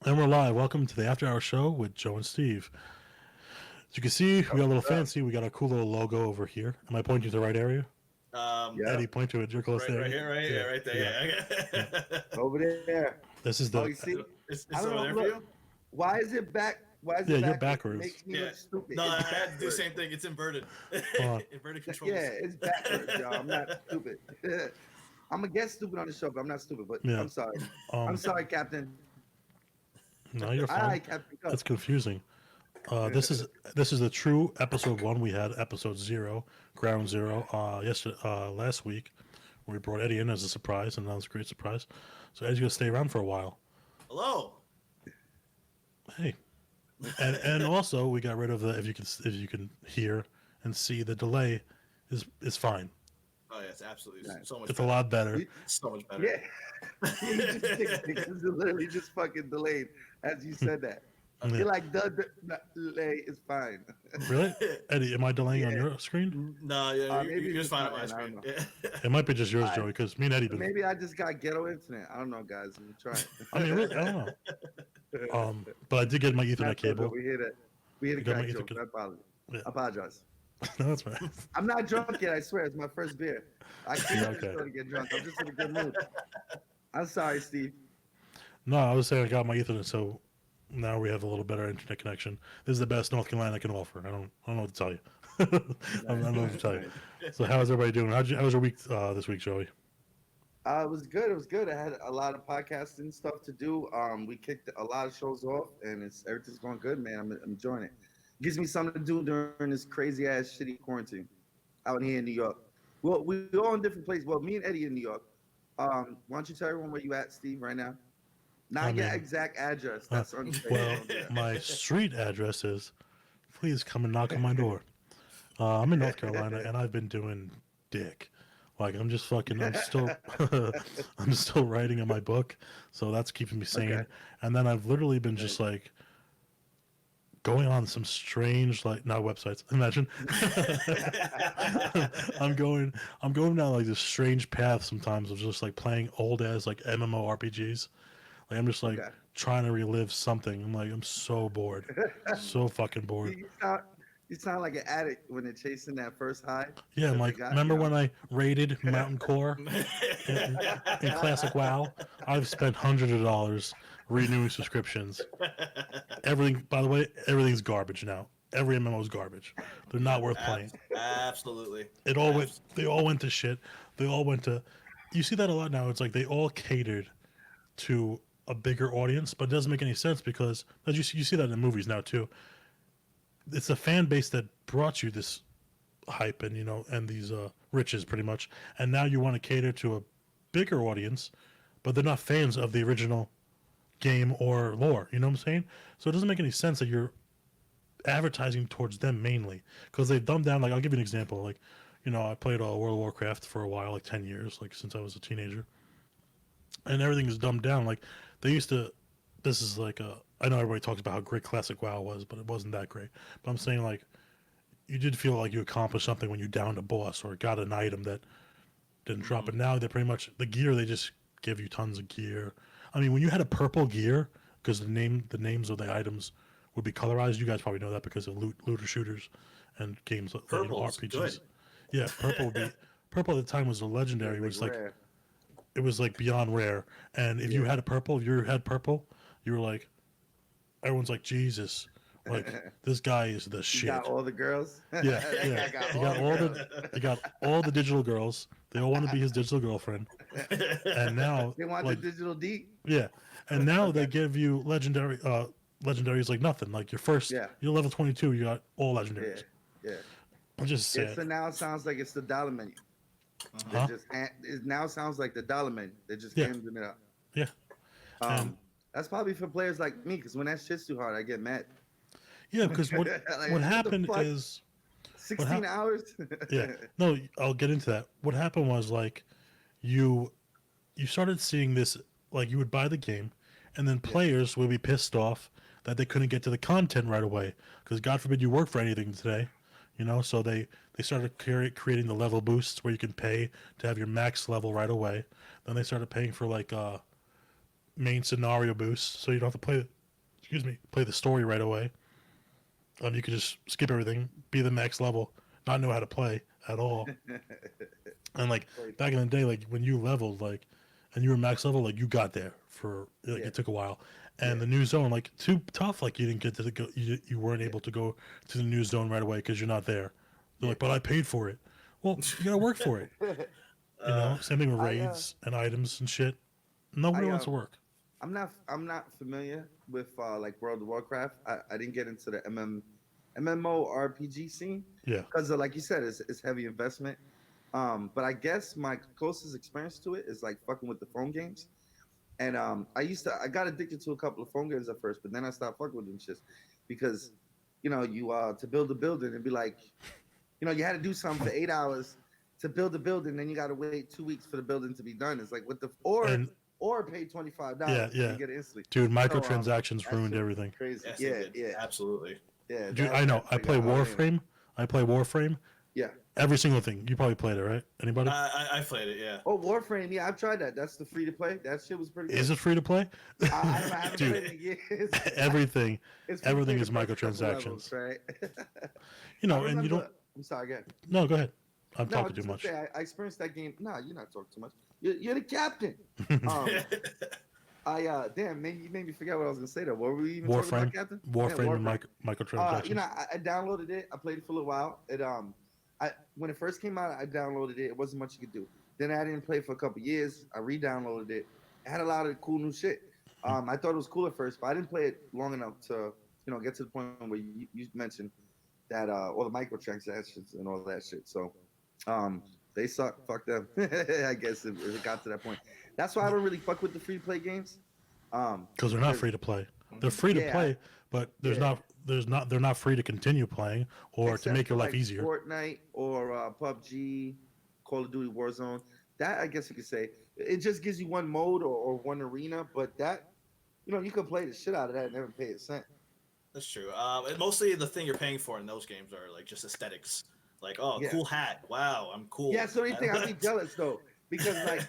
And we're live. Welcome to the After Hour Show with Joe and Steve. As you can see, we got a little fancy. We got a cool little logo over here. Am I pointing to the right area? Yeah, Eddie, point to it. You're close there. right here, right there. Yeah. over there. This is Oh, the. you see? It's I don't over know. there for Look, you. why is it back? Why is Yeah, it you're backwards? It backwards. makes me look stupid. No, I It's had to do the backwards. same thing. It's inverted. on. Inverted controls. Yeah, it's backwards, y'all. I'm not stupid. I'm gonna get stupid on the show, but I'm not stupid. But Yeah. I'm sorry. Um, I'm sorry, Captain. No, you're All fine. right, Captain. Go. That's confusing. This is the true episode 1. We had episode 0, ground zero. Yesterday, last week, where we brought Eddie in as a surprise, and that was a great surprise. So Eddie's gonna stay around for a while. Hello. Hey, and also we got rid of the if you can hear and see the delay is fine. Oh yeah, it's absolutely Nice. so much. It's a better. lot better. So much better. Yeah. You just fixed it 'cause it literally just fucking delayed as you said that. Yeah. You're like the delay is fine. Really, Eddie? Am I delaying on Yeah. your screen? No, yeah, Maybe you're just it's fine on my mine, I screen. don't know. Yeah. It might be just yours, I- Joey, because me and Eddie been. Maybe I just got ghetto internet. I don't know, guys. I'm trying. I mean, really, I don't know. But I did get my Ethernet cable. We hear that. We hear the You got my crack jokes. Ethernet- I apologize. Yeah. I apologize. No, that's right. I'm not drunk yet. I swear, it's my first beer. I can't Okay. to get drunk. I'm just in a good mood. I'm sorry, Steve. No, I was saying I got my Ethernet, so now we have a little better internet connection. This is the best North Carolina can offer. I don't know what to tell you. I don't know what to tell you. So how's everybody doing? How was your week this week, Joey? It was good. It was good. I had a lot of podcasting stuff to do. We kicked a lot of shows off, and everything's going good, man. I'm enjoying it. Gives me something to do during this crazy ass shitty quarantine out here in New York. Well, we're all in different places. Well, me and Eddie in New York. Why don't you tell everyone where you at, Steve, right now? Not I your mean, exact address. That's unfair. Well, my street address is. Please come and knock on my door. I'm in North Carolina, and I've been doing dick. Like I'm just fucking. I'm still. I'm still writing in my book, so that's keeping me sane. Okay. And then I've literally been just like going on some strange not websites. Imagine. I'm going down like this strange path sometimes of just like playing old as like MMORPGs. Like I'm just like Okay. trying to relive something. I'm so bored. So fucking bored. You sound like an addict when they're chasing that first high. Yeah, I'm That like, they got, remember you know? when I raided Mountain Core in Classic WoW? I've spent hundreds of dollars renewing subscriptions. Everything, by the way, everything's garbage now. Every MMO is garbage. They're not worth playing. Absolutely. It all went. They all went to shit. They all went to. You see that a lot now. It's like they all catered to a bigger audience, but it doesn't make any sense because as you see that in movies now too. It's a fan base that brought you this hype and and these riches pretty much, and now you want to cater to a bigger audience, but they're not fans of the original game or lore. You know what I'm saying? So it doesn't make any sense that you're advertising towards them mainly because they've dumbed down. Like I'll give you an example. Like I played World of Warcraft for a while, like 10 years, like since I was a teenager, and everything is dumbed down. Like they used to. This is like I know everybody talks about how great Classic WoW was, but it wasn't that great. But I'm saying like you did feel like you accomplished something when you downed a boss or got an item that didn't drop. But now they're pretty much the gear. They just give you tons of gear. I mean, when you had a purple gear, because the names of the items would be colorized. You guys probably know that because of looter shooters and games like Purple's RPGs. good. Yeah, purple would be purple at the time was a legendary, which is like rare. it was like beyond rare. And if you had a purple, if you had purple, you were like, everyone's like, Jesus, like this guy is the You shit. got all the girls. Yeah, That yeah. guy He got all the digital girls. They all want to be his digital girlfriend. And now They want like, the digital D. yeah. And now they give you legendary legendary is like nothing. Like your first Yeah. you're level 22, you got all legendaries. Yeah. I'm just saying. So now it sounds like it's the dollar menu. Huh? It now sounds like the dollar menu. They're just Yeah. handing it up. Yeah. And- That's probably for players like me, because when that shit's too hard, I get mad. Yeah, because what Like, what what the happened fuck? is 16 hours? yeah. No, I'll get into that. What happened was like you started seeing this like you would buy the game and then players would be pissed off that they couldn't get to the content right away because God forbid you work for anything today. So they started creating the level boosts where you can pay to have your max level right away. Then they started paying for like main scenario boosts so you don't have to excuse me, play the story right away. You could just skip everything, be the max level, not know how to play at all. And like back in the day, like when you leveled, like, and you were max level, like you got there for like Yeah. it took a while. And Yeah. the new zone, like too tough, like you didn't get to the go, you weren't able to go to the new zone right away because you're not there. They're like, but I paid for it. Well, you gotta work for it. You know, same thing with raids and items and shit. Nobody I, wants to work. I'm not familiar with like World of Warcraft. I didn't get into the MMO RPG scene Yeah. because like you said, it's heavy investment. But I guess my closest experience to it is like fucking with the phone games. And I got addicted to a couple of phone games at first, but then I stopped fucking with them shits because, you know, you to build a building and be like, you know, you had to do something for 8 hours to build a building, then you got to wait 2 weeks for the building to be done. It's like what the And or pay $25 yeah, and yeah. you get it instantly. Dude, So, microtransactions that ruined shit was everything. Crazy. Yes, Yeah, it did. yeah, Absolutely. yeah. Dude, I know. I play got all in. Warframe. I play Warframe. Yeah. Every single thing. You probably played it, right? Anybody? I played it. Yeah. Oh, Warframe. Yeah, I've tried that. That's the free to play. That shit was pretty good. Is it free to play? I haven't Dude, played it in years. everything. It's everything free is to play for a couple microtransactions. levels, right? You know, I and you don't. remember- I'm sorry, again. No, go ahead. I'm No, I talking was too just gonna much. say, I experienced that game. No, you're not talking too much. You're the captain. Damn, you made me forget what I was gonna say though. What were we even talking Warframe, about, Captain? Warframe, and You microtransactions. know, I downloaded it. I played it for a little while. When it first came out, I downloaded it. It wasn't much you could do. Then I didn't play for a couple years. I re-downloaded it. It had a lot of cool new shit. I thought it was cool at first, but I didn't play it long enough to, you know, get to the point where you mentioned that all the microtransactions and all that shit. So, they suck. Fuck them. I guess if it got to that point. That's why I don't really fuck with the free play games. Because they're not free to play. They're free to Yeah, play, but they're not free to continue playing or to except make your for, life like, easier. Fortnite or PUBG, Call of Duty Warzone. That I guess you could say it just gives you one mode or one arena, but that, you know, you can play the shit out of that and never pay a cent. That's true. And mostly the thing you're paying for in those games are like just aesthetics. Like, oh, Yeah. cool hat. Wow, I'm cool. Yeah, so anything I'd be jealous though, because like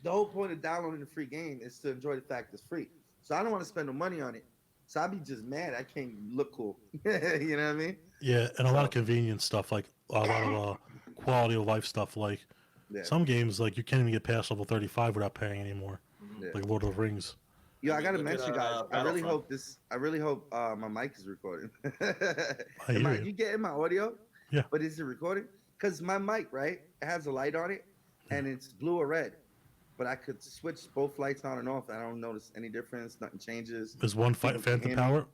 the whole point of downloading the free game is to enjoy the fact it's free. So I don't want to spend no money on it. So I'd be just mad I can't look cool. You know what I mean? Yeah, and a lot of convenience stuff, like a lot of quality of life stuff. Like Yeah. some games, like you can't even get past level 35 without paying anymore. Yeah. Like Lord of the Rings. Yo, I gotta Look at, mention, guys. I really Battlefront. hope my mic is recording. I hear you. You getting my audio? Yeah. But is it recording? Because my mic, right, it has a light on it, and it's blue or red. But I could switch both lights on and off. I don't notice any difference. Nothing changes. Is one People can Phantom hear me. Power?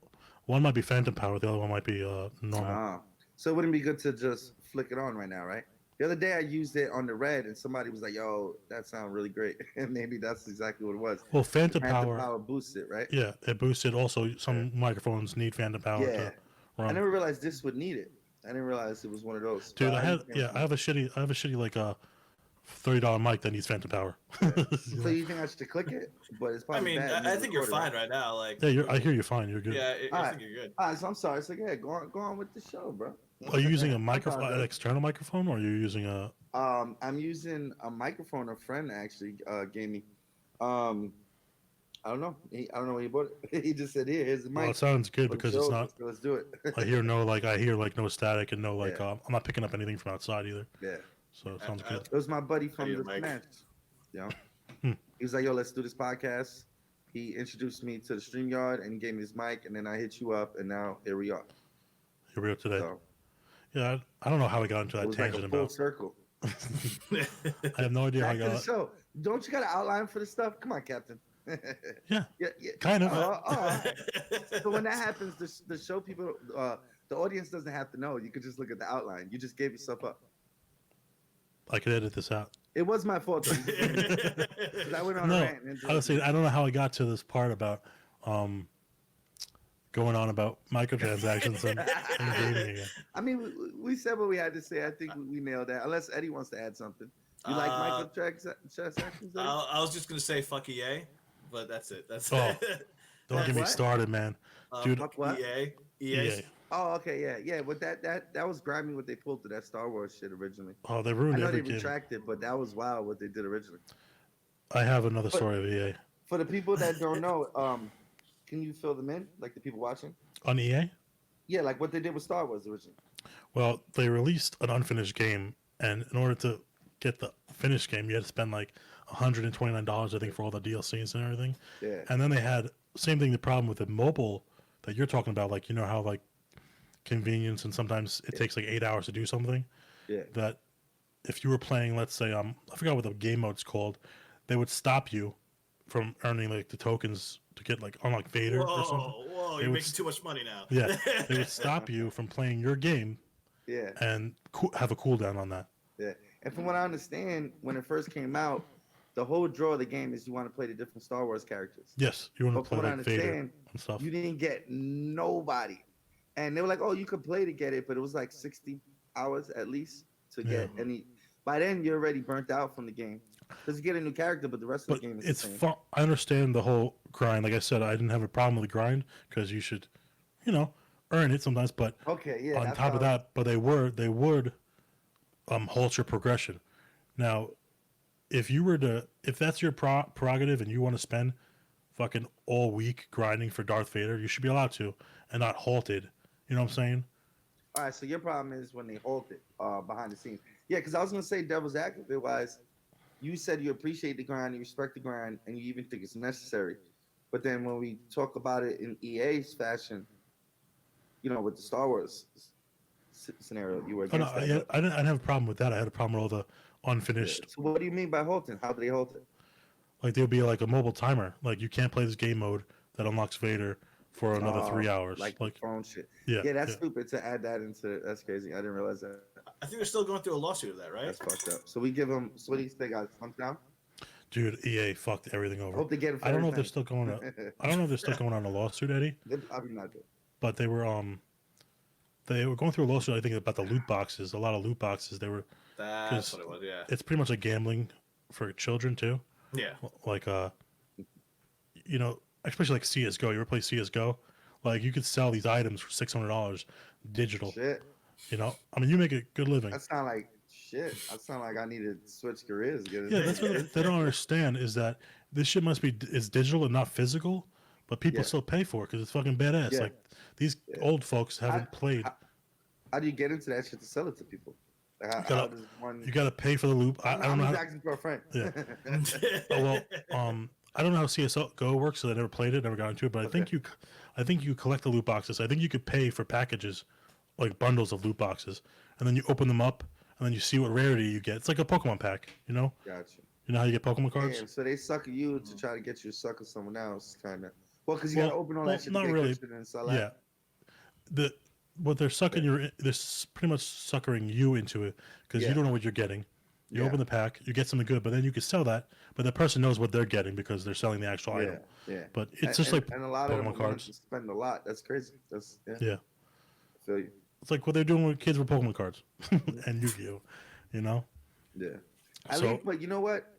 One might be Phantom Power. The other one might be normal. Ah. So it wouldn't be good to just flick it on right now, right? The other day I used it on the red, and somebody was like, "Yo, that sounds really great," and maybe that's exactly what it was. Well, Phantom Phantom Power. Power boosts it, right? Yeah, it boosted. Also, some microphones need Phantom Power Yeah. to run. I never realized this would need it. I didn't realize it was one of those. Dude, But I understand. have a shitty like $30 mic that needs Phantom Power. So you think I should click it? But it's I probably mean, bad. I think you're fine right now. Like, Yeah, I hear you're fine. You're good. yeah, I Alright. think you're good. All right, so I'm sorry. So yeah, go on with the show, bro. Are you using a I microphone, an apologize. external microphone, or are you using a? I'm using a microphone a friend actually gave me. I don't know. I don't know where he bought it. He just said, "Here's the mic." Well, it sounds good for the because it's show, not. so let's do it. I hear no static and no like. Yeah. I'm not picking up anything from outside either. Yeah, So it sounds I- good. it was my buddy from Hey, the Mike. Smash. You know, Hmm. he was like, "Yo, let's do this podcast." He introduced me to the StreamYard and gave me his mic, and then I hit you up, and now here we are. Here we are today. So Yeah, I don't know how I got into it that was like tangent a full about. circle. I have no idea how I Back to the got. show. Don't you got an outline for the stuff? Come on, Captain. Yeah, yeah. kind of. So when that happens, the show people, the audience doesn't have to know. You could just look at the outline. You just gave yourself up. I could edit this out. It was my fault. Though. 'Cause I went on a No, rant. And I was saying I don't know how I got to this part about going on about microtransactions and gaming again. I mean, we said what we had to say. I think we nailed that. Unless Eddie wants to add something. You like microtransactions? Eddie? I was just gonna say fuck EA, but that's it. That's Oh. it. Don't get me What? started, man. Dude, Fuck what? EA. Yeah. Oh, okay, yeah. But that was grimy what they pulled to that Star Wars shit originally. Oh, they I ruined know they every game. retracted, but that was wild what they did originally. I have another But- story of EA. For the people that don't know, Can you fill them in, like the people watching? On EA. Yeah, like what they did with Star Wars originally. Well, they released an unfinished game, and in order to get the finished game, you had to spend like $129, I think, for all the DLCs and everything. Yeah. And then they had same thing. The problem with the mobile that you're talking about, like you know how like convenience and sometimes it takes like 8 hours to do something. Yeah. That if you were playing, let's say, I forgot what the game mode's called, they would stop you from earning like the tokens to get like unlock Vader or something. Whoa! They You're would making too much money now. Yeah, they would stop you from playing your game Yeah. and have a cooldown on that. Yeah. And from what I understand, when it first came out, the whole draw of the game is you want to play the different Star Wars characters. Yes, you want But to from play what I like Vader understand, and stuff. you didn't get nobody. And they were like, oh, you could play to get it, but it was like 60 hours at least to get any. By then, you're already burnt out from the game. Because you get a new character, but the rest of But the game is it's the same. fun. I understand the whole grind. Like I said, I didn't have a problem with the grind because you should, earn it sometimes. But Okay, yeah. on that's top of how- that, but they would halt your progression. Now, if that's your prerogative and you want to spend fucking all week grinding for Darth Vader, you should be allowed to and not halted. You know what I'm saying? All right, so your problem is when they hold it behind the scenes. Yeah, because I was going to say devil's advocate wise, you said you appreciate the grind, you respect the grind, and you even think it's necessary. But then when we talk about it in EA's fashion, with the Star Wars scenario, you were Oh, no, against that. I didn't have a problem with that. I had a problem with all the unfinished. So what do you mean by halting? How do they halt it? Like there'll be like a mobile timer. Like you can't play this game mode that unlocks Vader for another 3 hours. Like phone shit. yeah, Yeah, that's stupid to add that into. That's crazy. I didn't realize that. I think they're still going through a lawsuit of that, right? That's fucked up. So we give them. So what do you think? Thumbs down. Dude, EA fucked everything I over. hope they get it. For I don't know if they're everything. still going. I don't know if they're still going on a lawsuit, Eddie. They're probably not good. But they were going through a lawsuit. I think about the loot boxes. A lot of loot boxes. They were. That's what it was. Yeah. It's pretty much like gambling for children too. Yeah. Like especially like CS:GO. You ever play CS:GO? Like you could sell these items for $600 digital. Shit. I mean, you make a good living. That sound like shit. I sound like I need to switch careers. Yeah, that's what they don't understand is that this shit is digital and not physical, but people Yeah. still pay for it because it's fucking badass. Yeah. Like these old folks haven't played. How do you get into that shit to sell it to people? Like, how does one? You got to pay for the loop. I don't know. I'm How, asking for a friend. Yeah. I don't know how CS:GO works, so I never played it, never got into it. But I think you collect the loot boxes. I think you could pay for packages, like bundles of loot boxes, and then you open them up, and then you see what rarity you get. It's like a Pokemon pack, Gotcha. You know how you get Pokemon cards? Damn, so they sucker you to try to get you to sucker someone else, kind of. Well, because you got to open all that shit. Not to get really. good shit and sell Yeah. What they're sucking they're pretty much suckering you into it because Yeah. you don't know what you're getting. You Yeah. open the pack, you get something good, but then you can sell that. But the person knows what they're getting because they're selling the actual item. Yeah. But it's just like and a lot of them Pokemon are willing cards. to spend a lot. That's crazy. That's Yeah. I feel you. It's like what they're doing with kids with Pokemon cards and Yu-Gi-Oh. Yeah. At So- least, but you know what?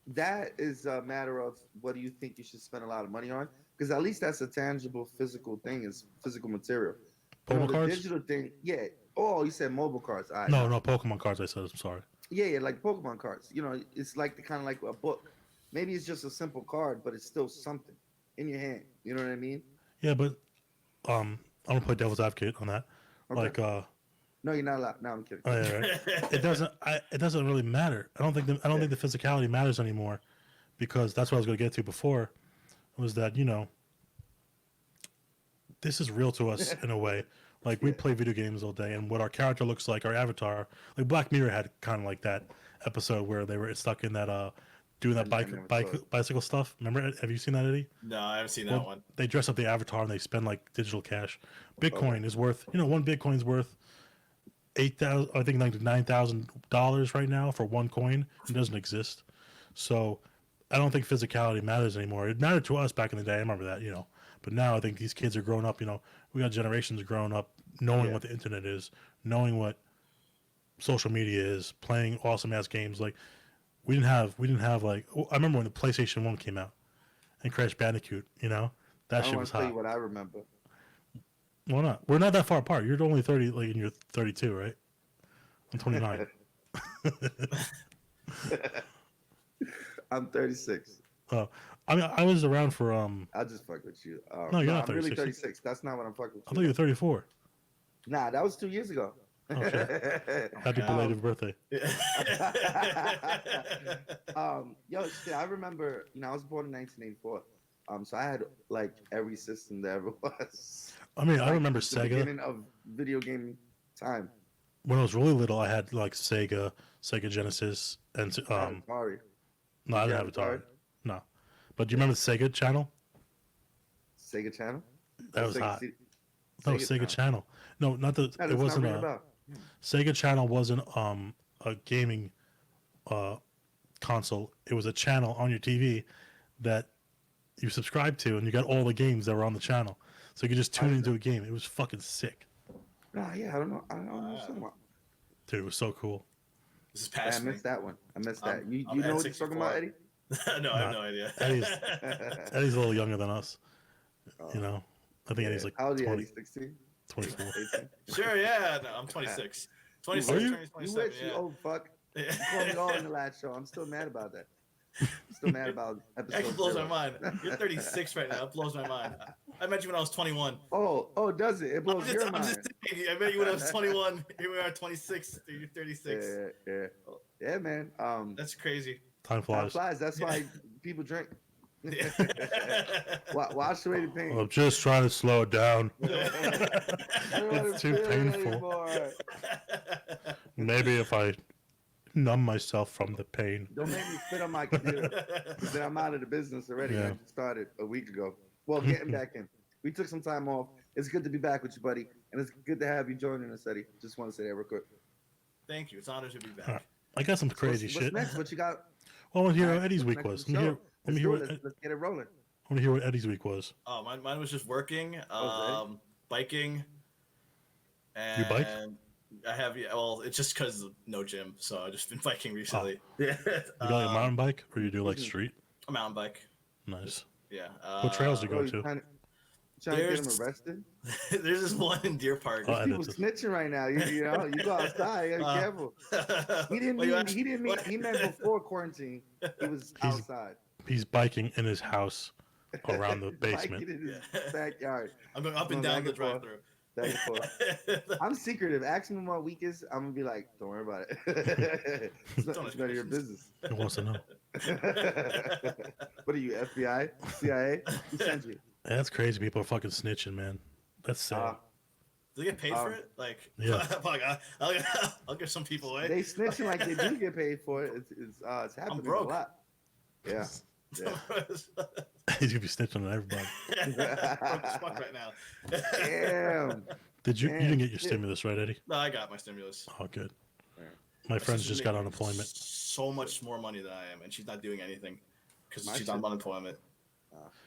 That is a matter of what do you think you should spend a lot of money on? Because at least that's a tangible physical thing, is physical material. Pokemon the cards? digital thing, yeah. Oh, you said mobile cards. All right. No, Pokemon cards. I said. I'm sorry. Yeah, like Pokemon cards. It's like kind of like a book. Maybe it's just a simple card, but it's still something in your hand. You know what I mean? Yeah, but I'm gonna play devil's advocate on that. Okay. Like, No, you're not allowed. No, I'm kidding. oh, yeah, right. It doesn't really matter. I don't think the physicality matters anymore, because that's what I was going to get to before, was that this is real to us in a way. Like we play video games all day, and what our character looks like, our avatar. Like Black Mirror had kind of like that episode where they were stuck in that doing that I never saw it. bicycle stuff. Remember? Have you seen that, Eddie? No, I haven't seen that Well, one. They dress up the avatar and they spend like digital cash. Bitcoin is worth, one Bitcoin's worth $8,000, I think like $9,000 right now for one coin. It doesn't exist. So I don't think physicality matters anymore. It mattered to us back in the day. I remember that, But now I think these kids are growing up. We got generations growing up knowing what the internet is, knowing what social media is, playing awesome ass games. Like we didn't have like, I remember when the PlayStation 1 came out and Crash Bandicoot. That I shit want was to tell hot. you what I remember. Why not? We're not that far apart. You're only 30, like, and you're 32, right? I'm 29. I'm 36. Oh, I mean, I was around for I'll just fuck with you. No, you're No, not I'm really 36. 36. That's not what I'm fucking with I thought you were 34. Nah, that was 2 years ago. Oh shit! Happy Yeah. belated birthday. Yo, shit, I remember, I was born in 1984. So I had like every system there ever was. I mean, I Like, remember the Sega. beginning of video gaming time. When I was really little, I had like Sega Genesis, and I had Atari. no, I You didn't have had Atari. Atari? No, but do you remember the Sega Channel? Sega Channel. That was Sega hot. C- No, Sega Channel. No, not the. No, It that's not wasn't ringing a a bell. Sega Channel. Wasn't a gaming console. It was a channel on your TV that you subscribed to, and you got all the games that were on the channel. So you could just tune into a game. It was fucking sick, Nah, yeah, I don't know. I don't know what you're talking about. dude. It was so cool. This is I past me. missed that one. I missed that. You I'm know at what you're talking about, 64. Eddie? No, I have Nah, no idea. Eddie's a little younger than us. You know, I think Yeah. Eddie's like How old are you, 20, Eddie? 16? 24. 18? Sure, yeah. No, I'm 26. 26, Are you? turning You 27, wish, you yeah. old fuck. You called me all in the last show. I'm still mad about that. I'm still mad about episode Actually blows my 0. mind. You're 36 right now. It blows my mind. I met you when I was 21. Oh, does it? It I'm blows your I'm mind. just saying, I met you when I was 21. Here we are, 26. You're 36. Yeah, man. That's crazy. Time Time flies. flies. That's why people drink. Wash away the pain. I'm just trying to slow it down. I don't wanna It's too feel it painful. anymore. Maybe if I numb myself from the pain. Don't make me spit on my computer. Then I'm out of the business already. Yeah. I just started a week ago. Well, getting back in. We took some time off. It's good to be back with you, buddy. And it's good to have you joining us, Eddie. Just want to say that real quick. Thank you. It's an honor to be back. Alright. I got some crazy What's shit. next? What you got? Well, I want to hear how Alright, Eddie's what's week next was. for Let the me hear. show? Let me Let's hear do what. it. Let's get it rolling. I want to hear what Eddie's week was. Oh, mine was just working, Okay. biking, and You bike? I have, yeah, well, it's just because no gym, so I've just been biking recently. Yeah. You got like a mountain bike, or you do like Mhm. street? A mountain bike. Nice. Yeah. What trails do you Bro, go you to? trying to get him There's- arrested? There's this one in Deer Park. Oh, People edit this. snitching right now. You know, you go outside. You gotta be careful. He didn't Well, you mean. asked- He didn't mean. He meant before quarantine. He was He's- outside. He's biking in his house around the Biking basement. in his Yeah. backyard. I'm going up and Going down the back and forth. drive-through. Back and forth. I'm secretive. Ask me what week is. I'm gonna be like, don't worry about it. it's Don't none of your business. Who wants to know? What are you, FBI, CIA? Who sent you? That's crazy. People are fucking snitching, man. That's sad. Uh, Do they get paid for it? Like, Yeah. fuck, I'll give some people away. they snitching like they do get paid for it. It's happening a broke. lot. Yeah. Yeah. He's gonna be snitching on everybody. Broke as fuck right now. Damn. Did you? You didn't get your Shit. stimulus, right, Eddie? No, I got my stimulus. Oh, good. Right. My friends sister's just got making unemployment. So much more money than I am, and she's not doing anything because My she's shit- on unemployment.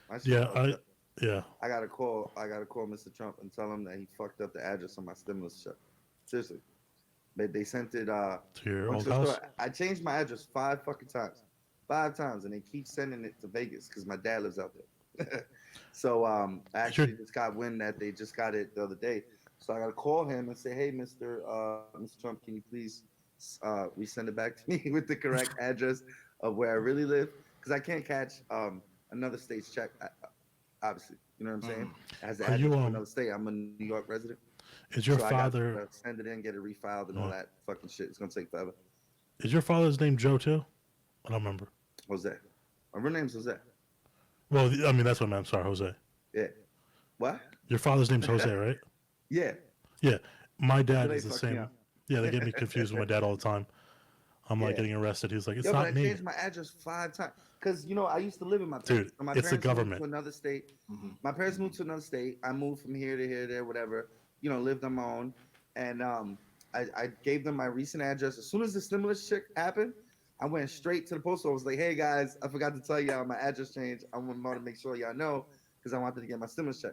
My shit Yeah, fucked up. yeah. I gotta call Mr. Trump and tell him that he fucked up the address on my stimulus check. Seriously. They sent it To your went old to the house. store. I changed my address 5 fucking times. 5 times, and they keep sending it to Vegas because my dad lives out there. So I actually just got wind that they just got it the other day. So I gotta call him and say, hey, Mr. Trump, can you please resend it back to me with the correct address of where I really live? Because I can't catch another state's check, obviously. You know what I'm saying? It has the Are you, address of another state. I'm a New York resident. Is your So I gotta, father? send it in, get it refiled, and all that fucking shit. It's gonna take forever. Is your father's name Joe too? I don't remember. Jose. My real name's Jose. Well, I mean that's what I meant. I'm sorry, Jose. Yeah. What? Your father's name's Jose, right? Yeah. My dad They is the fucked me same. up. Yeah, they get me confused with my dad all the time. I'm like Yeah. getting arrested. He's like, it's Yo, but I not me. changed my address 5 times because I used to live in my Dude, so my it's the parents moved government. to another state. Mhm. My parents moved to another state. I moved from here to here, there, whatever. Lived on my own, and I gave them my recent address. As soon as the stimulus check happened, I went straight to the post office. Like, hey guys, I forgot to tell y'all my address changed. I want to make sure y'all know because I wanted to get my stimulus check.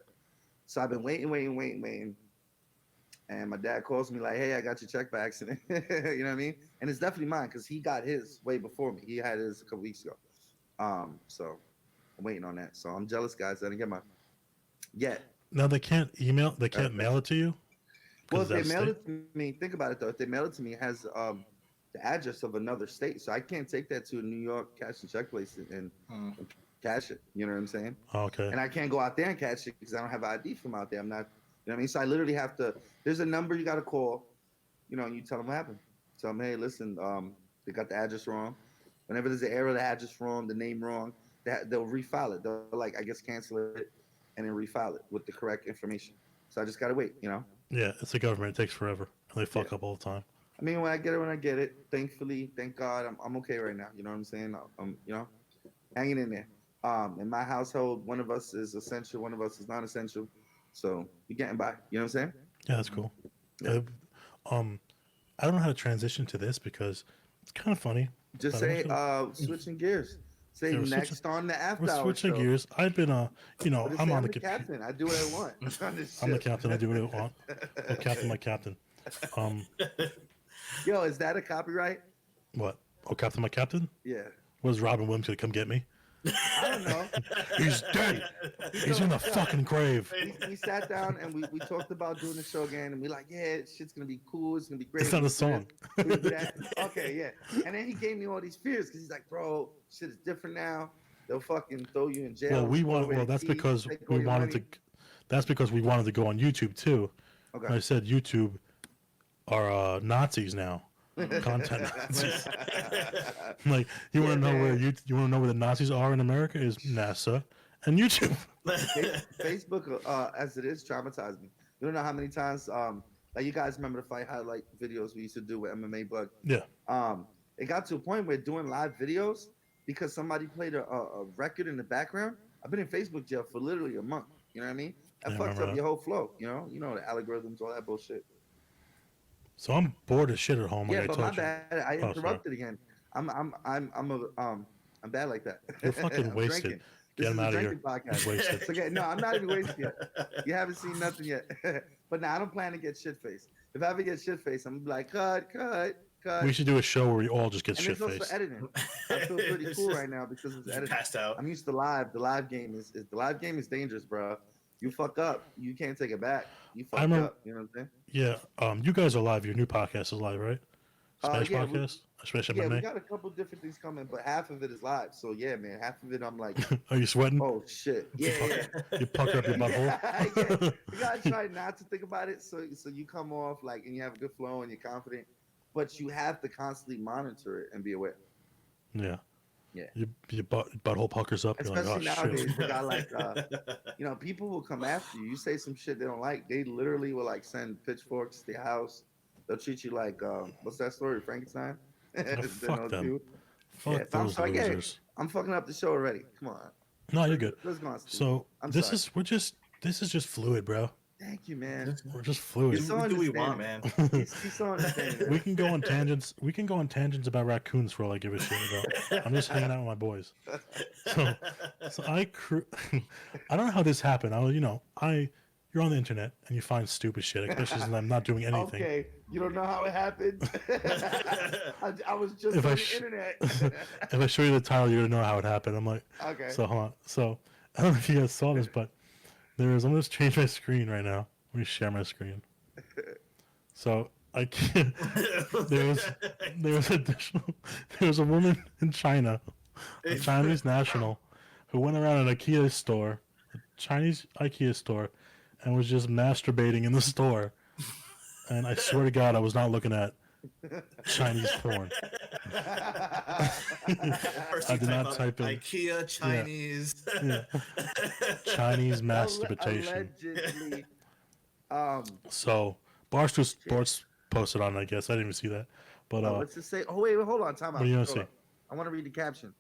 So I've been waiting. And my dad calls me like, hey, I got your check by accident. You know what I mean? And it's definitely mine because he got his way before me. He had his a couple weeks ago. So I'm waiting on that. So I'm jealous, guys. I didn't get mine yet. Now they can't email. They can't mail it to you. Well, 'Cause if they that's mail state- it to me, think about it though. If they mail it to me, it the address of another state, so I can't take that to a New York cash and check place and cash it. You know what I'm saying? Okay. And I can't go out there and catch it because I don't have ID from out there. I'm not, you know what I mean? So I literally have to. There's a number you got to call, you know, and you tell them what happened. Tell them, hey, listen, they got the address wrong. Whenever there's an error, the address wrong, the name wrong, they'll refile it. They'll like, I guess, cancel it and then refile it with the correct information. So I just gotta wait, you know. Yeah, it's the government. It takes forever. And they fuck up all the time. I mean, when I get it. Thankfully, thank God, I'm okay right now. You know what I'm saying? I'm, you know, hanging in there. In my household, one of us is essential, one of us is non-essential. So we're getting by. You know what I'm saying? Yeah, that's cool. Yeah. I don't know how to transition to this because it's kind of funny. Just but say, also- switching gears. Say Yeah, we're next switching- on the after We're hour switching show. gears. I've been, you know, Just I'm say on the the computer. captain. I do what I want. on this I'm the ship. captain. I do what I want. Oh, captain, my captain. Yo, is that a copyright? What? Oh, captain, my captain. Yeah. Was Robin Williams gonna come get me? I don't know. He's dead. He's in the fucking grave. We sat down and we talked about doing the show again, and we like, yeah, shit's gonna be cool. It's gonna be great. It's not a We do song. this, we do that. Okay, yeah. And then he gave me all these fears because he's like, bro, shit is different now. They'll fucking throw you in jail. Well, we throw want. away Well, the that's keys, because take all we your wanted to. money. That's because we wanted to go on YouTube too. Okay. And I said YouTube are Nazis now. Content Nazis. Like you want to Yeah, know where man. you want to know where the Nazis are in America is NASA and YouTube. Facebook, as it is, traumatized me. You don't know how many times, like you guys remember the fight highlight videos we used to do with MMA Bug. Yeah. It got to a point where doing live videos because somebody played a record in the background. I've been in Facebook jail for literally a month. You know what I mean? That Yeah, I fucks remember up that. your whole flow. You know the algorithms, all that bullshit. So I'm bored as shit at home. Yeah, Like I but my told you. bad. I sorry. interrupted again. I'm bad like that. You're fucking I'm wasted. drinking. Get This him is a out of here. drinking podcast. He's wasted. So, no, I'm not even wasted yet. You haven't seen nothing yet. But now I don't plan to get shit faced. If I ever get shit faced, I'm gonna be like, cut. We should do a show where we all just get And shit there's also faced. editing. I feel pretty It's cool just- right now because it's Just editing. passed out. I'm used to live. The live game is dangerous, bro. You fuck up, you can't take it back. You fuck remember- up. You know what I'm saying? Yeah. You guys are live. Your new podcast is live, right? Spanish yeah, podcast. Spanish Yeah, we MMA. got a couple different things coming, but half of it is live. So yeah, man, half of it I'm like, Are you sweating? oh shit, yeah. You pucker up your butthole. Yeah, you gotta try not to think about it, so you come off like and you have a good flow and you're confident, but you have to constantly monitor it and be aware. Yeah. Yeah. Your butthole puckers up. You're like, oh Especially nowadays, shit. they got like, you know, people will come after you. You say some shit they don't like, they literally will like send pitchforks to your house. They'll treat you like, what's that story, Frankenstein? Then fuck they'll them. do- Fuck yeah, I'm those sorry, yeah. losers. I'm fucking up the show already. Come on. No, you're good. Let's go on. Steve. So I'm this sorry. is just fluid, bro. Thank you, man. We're just fluid. It's so Do what we want, understanding. man. He's so understanding. We can go on tangents. We can go on tangents about raccoons for all I give a shit about. I'm just hanging out with my boys. So I I don't know how this happened. You're on the internet and you find stupid shit, especially since I'm not doing anything. Okay, you don't know how it happened. I was just If on I the sh- internet. If I show you the title, you're gonna know how it happened. I'm like, Okay. so hold on. So I don't know if you guys saw this, but I'm gonna just change my screen right now. Let me share my screen. So I can't. There was a woman in China, a Chinese national, who went around an IKEA store, a Chinese IKEA store, and was just masturbating in the store. And I swear to God, I was not looking at Chinese porn. First I you did not up type in- IKEA Chinese. Yeah. Chinese masturbation. Allegedly. So Barstool Sports posted on it, I guess. I didn't even see that. But What's it say? Oh wait, hold on, time out. what do you want to Hold see? on. I want to read the caption.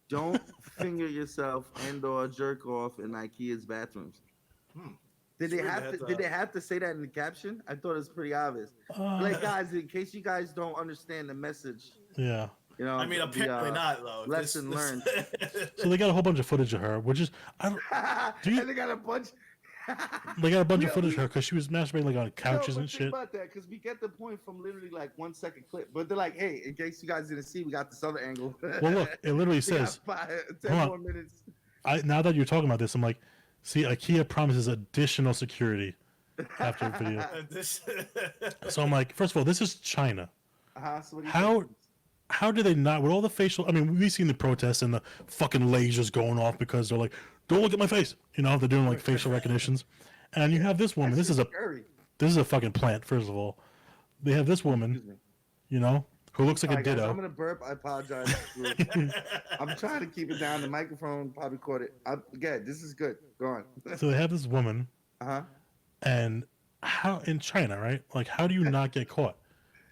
Don't finger yourself and/or jerk off in IKEA's bathrooms. Did they It's weird have they to? had Did to- they have to say that in the caption? I thought it was pretty obvious. Like guys, in case you guys don't understand the message, Yeah. you know. I mean, apparently not though. lesson learned. So they got a whole bunch of footage of her, which is Do you- and they got a bunch. they got a bunch of Yeah, footage of her because she was masturbating like on couches No, but and think shit. about that because we get the point from literally like 1 second clip, but they're like, hey, in case you guys didn't see, we got this other angle. Well, look, it literally We got says. 10 hold on. more minutes. Now that you're talking about this, I'm like, see, IKEA promises additional security after the video. This- So I'm like, first of all, this is China. So what do you How think? how do they not with all the facial? I mean, we've seen the protests and the fucking lasers going off because they're like, "Don't look at my face." You know, they're doing like facial recognitions, and you have this woman. That's This is a scary. fucking plant. First of all, they have this Excuse woman, me. you know, who looks like a Sorry, guys, I'm ditto. gonna burp. I apologize. I'm trying to keep it down. The microphone probably caught it. Again, this is good. Go on. So they have this woman, Uh-huh. and how in China, right? Like, how do you not get caught?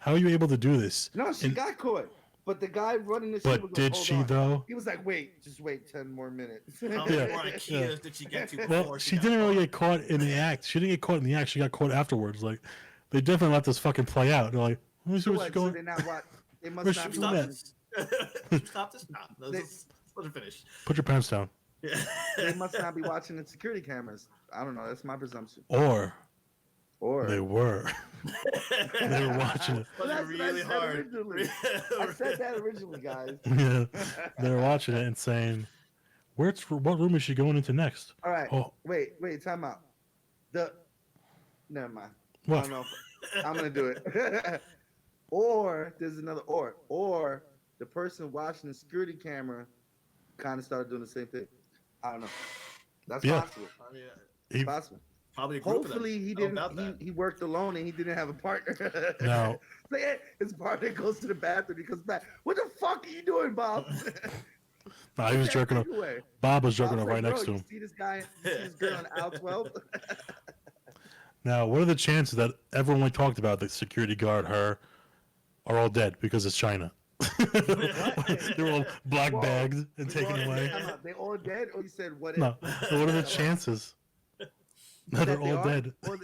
How are you able to do this? No, she And- got caught. But the guy running the shit was But like, did "Hold she on." though? He was like, "Wait, just wait 10 more minutes." How Yeah. many more Ikeas did she get to before Well, she got didn't really caught? get caught in the act. She didn't get caught in the act. She got caught afterwards. Like, they definitely let this fucking play out. They're like, let me see So what's what? So going. they're not what? They must Where's not she be Stop doing watching. this. Stop this. No, They- let's let her finish. Put your pants down. Yeah. They must not be watching the security cameras. I don't know. That's my presumption. Or Or they were. They were watching it. Must be That's what I really said hard. originally. I said that originally, guys. Yeah, they were watching it and saying, what room is she going into next? All right. Oh, Wait, time out. Never mind. I what? don't know. I'm gonna do it. Or there's another or the person watching the security camera kind of started doing the same thing. I don't know. That's Yeah. possible. I mean, He, Possible. probably a group of them. Hopefully he How didn't. about that? He worked alone and he didn't have a partner. now, Like, hey, his partner goes to the bathroom. He comes back. What the fuck are you doing, Bob? nah, he was jerking off. Everywhere. Bob was Bob's jerking off like, right next to "Bro, him. You see this guy? You see this girl on aisle 12? Now, what are the chances that everyone we talked about, the security guard, her, are all dead because it's China? They're all black Whoa. bagged and taken Whoa. away. Time out. They all dead? Or you said what if? No, but what are the chances that That they're they all are? dead? Or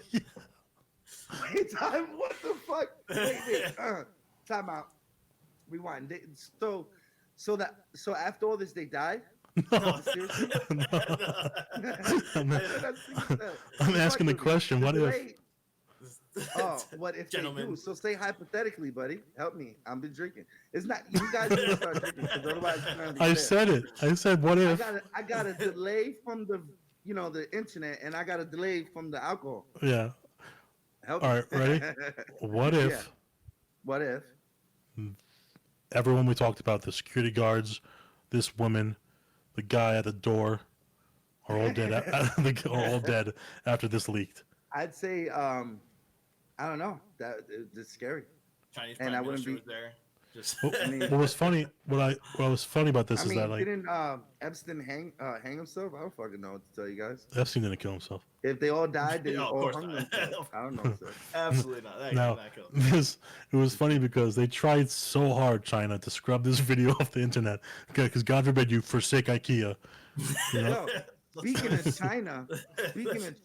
Wait, time. What the fuck? Wait. Time out. Rewind. So after all this, they died. No, Seriously? no. I'm, That's what you said. I'm asking the Fuck with me. question. What if? Delay- Oh, what if Gentlemen. they do? So say hypothetically, buddy. Help me. I've been drinking. It's not you guys need to start drinking because otherwise it's not gonna be I fair. said it. I said, what if? I got a delay from the internet, and I got a delay from the alcohol. Yeah. Help All me. right, ready? What if Yeah. What if? everyone we talked about, the security guards, this woman, the guy at the door, are all dead? Are all dead after this leaked? I'd say I don't know. It's scary. Chinese And Prime I wouldn't Minister be- was there. Just What, I mean- what was funny? What was funny about this I is mean, that like didn't Epstein hang himself? I don't fucking know what to tell you guys. Epstein didn't kill himself. If they all died, they Yeah, of all course hung not. themselves. I don't know. Sir. absolutely not. That Now, that killed. it was funny because they tried so hard, China, to scrub this video off the internet. Because God forbid you forsake IKEA. You know? Yo, speaking of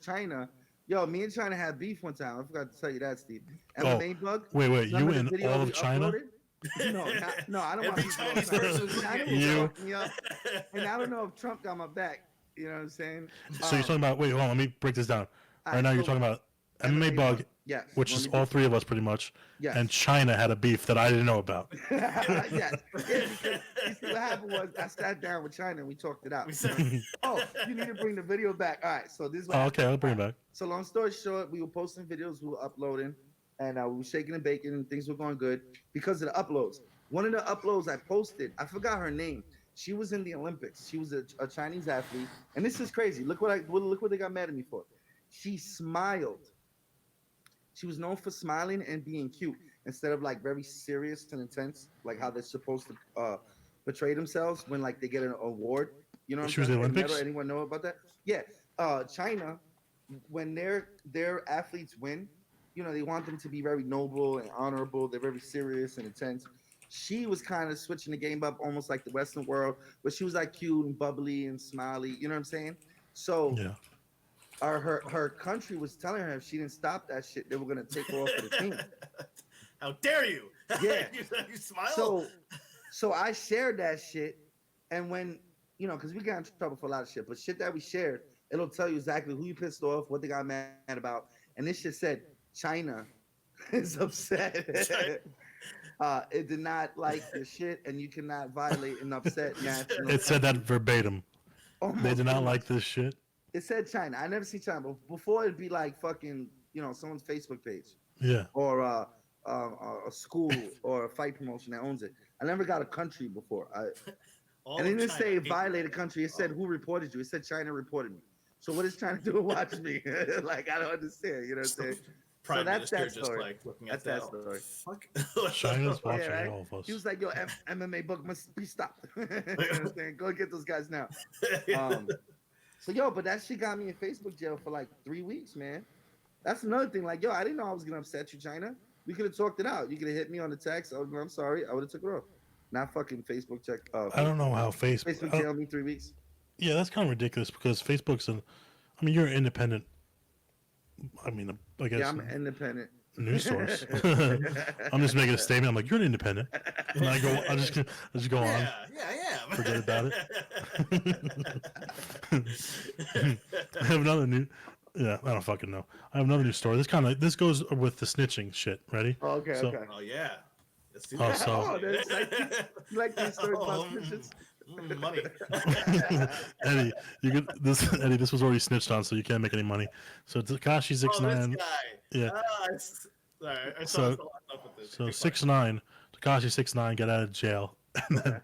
China, yo, me and China had beef one time. I forgot to tell you that, Steve. MMA bug. Wait, Remember you the and video all we of China? uploaded? No, I don't want Every people Chinese outside. person was China getting was You. fucking me up, and I don't know if Trump got my back. You know what I'm saying? So you're talking about? Wait, hold on. Let me break this down. Right now, you're talking about MMA bug, Yes. which let is me all do- three of us pretty much, Yes. and China had a beef that I didn't know about. yes. Yeah, because you see what happened was I sat down with China and we talked it out. We said- Oh, you need to bring the video back. All right, so this is what Oh, happened. okay, I'll bring it back. So long story short, we were posting videos, we were uploading, and we were shaking and baking, and things were going good because of the uploads. One of the uploads I posted, I forgot her name. She was in the Olympics. She was a Chinese athlete, and this is crazy. Look what they got mad at me for. She smiled. She was known for smiling and being cute instead of like very serious and intense, like how they're supposed to portray themselves when like they get an award. You know what She I'm was in saying? the Olympics? Medal. Anyone know about that? Yeah. China, when their athletes win, you know, they want them to be very noble and honorable. They're very serious and intense. She was kind of switching the game up, almost like the Western world, but she was like cute and bubbly and smiley. You know what I'm saying? So Yeah. her country was telling her if she didn't stop that shit, they were gonna take her off of the team. How dare you? Yeah. you smile. So I shared that shit, and when you know, because we got in trouble for a lot of shit, but shit that we shared, it'll tell you exactly who you pissed off, what they got mad about, and this shit said China is upset. It did not like your shit, and you cannot violate an upset national. It said that verbatim. Almost They did not pretty like much. this shit. It said China. I never seen China, but before it'd be like fucking, you know, someone's Facebook page Yeah. or a school or a fight promotion that owns it. I never got a country before. All And it of didn't China say hate violated country. It said Oh. who reported you. It said China reported me. So what is China doing? Watch me. Like I don't understand. You know what I'm So, saying? Prime that's Minister that just story. like looking That's at that. that story. Fuck. China's Yeah, watching right. all of us. He was like, "Yo, MMA book must be stopped." You know what I'm saying? Go get those guys now. So yo, but that shit got me in Facebook jail for like 3 weeks, man. That's another thing. Like, yo, I didn't know I was gonna upset you, China. We could have talked it out. You could have hit me on the text. I'm sorry. I would have took it off. Not fucking Facebook check. I don't know how Facebook jail me 3 weeks. Yeah, that's kind of ridiculous because Facebook's an. I mean, you're an independent. I mean, I guess Yeah, I'm independent. news source. I'm just making a statement. I'm like, you're an independent, and I just go on. Yeah, I am. Forget about it. I have another new. Yeah, I don't fucking know. I have another new story. This goes with the snitching shit. Ready? Oh, okay, So- okay. Oh yeah. Let's do Oh, that. so- Oh, that's like, you like these stories about Oh, snitches? money. Eddie, Eddie, this was already snitched on, so you can't make any money. So Takashi Oh, 6ix9ine. this guy. Yeah. Sorry, I So- saw up with this. So Keep 6ix9ine, Takashi 6ix9ine got out of jail and then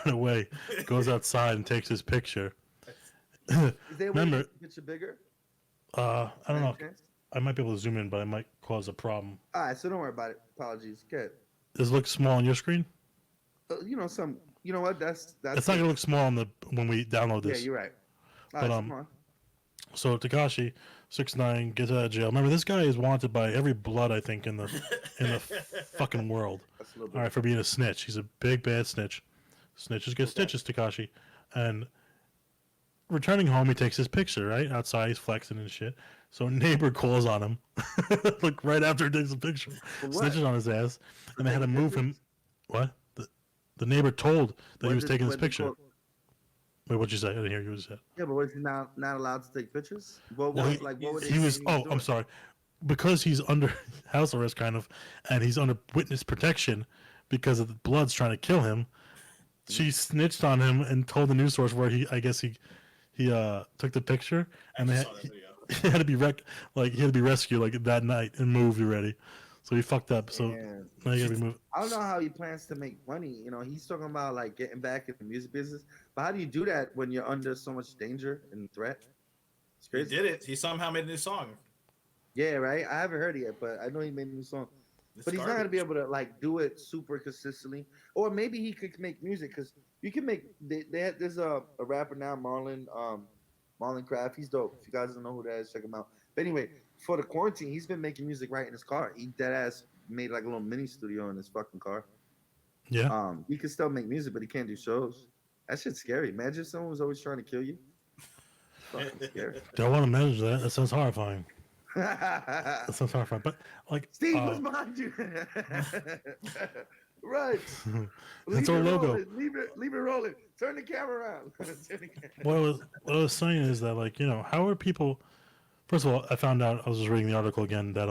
run away. Goes outside and takes his picture. Is there a way Remember- to make the picture bigger? I don't know. Okay. I might be able to zoom in, but it might cause a problem. All right, so don't worry about it. Apologies. Good. Does it look small on your screen? You know some. You know what? That's. It's not gonna look small when we download Yeah, this. you're right. All But, right, come on. So Takashi 6ix9ine gets out of jail. Remember, this guy is wanted by every blood I think in the fucking world. That's a little bit. All right, for being a snitch. He's a big bad snitch. Snitches get stitches, Takashi. And returning home, he takes his picture, right? Outside, he's flexing and shit. So a neighbor calls on him, like right after he takes the picture. For what? Snitches on his ass. And they had to taking move him. pictures? What? The neighbor told that he When was did- taking this when did picture. call- Wait, what'd you say? I didn't hear you say. Yeah, but was he not allowed to take pictures? What Well, was like? What would they He say was. Oh, doing? I'm sorry. Because he's under house arrest, kind of, and he's under witness protection because of the Bloods trying to kill him. She snitched on him and told the news source where I guess he took the picture, and I they saw that video. he had to be he had to be rescued like that night and moved already. So he fucked up. So Man. now you gotta be moved. I don't know how he plans to make money. You know, he's talking about like getting back in the music business, but how do you do that when you're under so much danger and threat? It's He crazy. did it. He somehow made a new song. Yeah, right. I haven't heard it yet, but I know he made a new song. It's But he's not gonna garbage. be able to like do it super consistently, or maybe he could make music because you can make. There's a rapper now, Marlon Craft. He's dope. If you guys don't know who that is, check him out. But anyway, for the quarantine, he's been making music right in his car. He dead ass made like a little mini studio in his fucking car. Yeah. He can still make music, but he can't do shows. That shit's scary. Imagine if someone was always trying to kill you. It's fucking scary. Don't want to manage that. That sounds horrifying. That sounds horrifying. But like, Steve, what's behind you? Right. That's Leave our it logo. rolling. Leave it rolling. Turn the camera around. Turn the camera- what I was saying is that like how are people? First of all, I found out I was just reading the article again that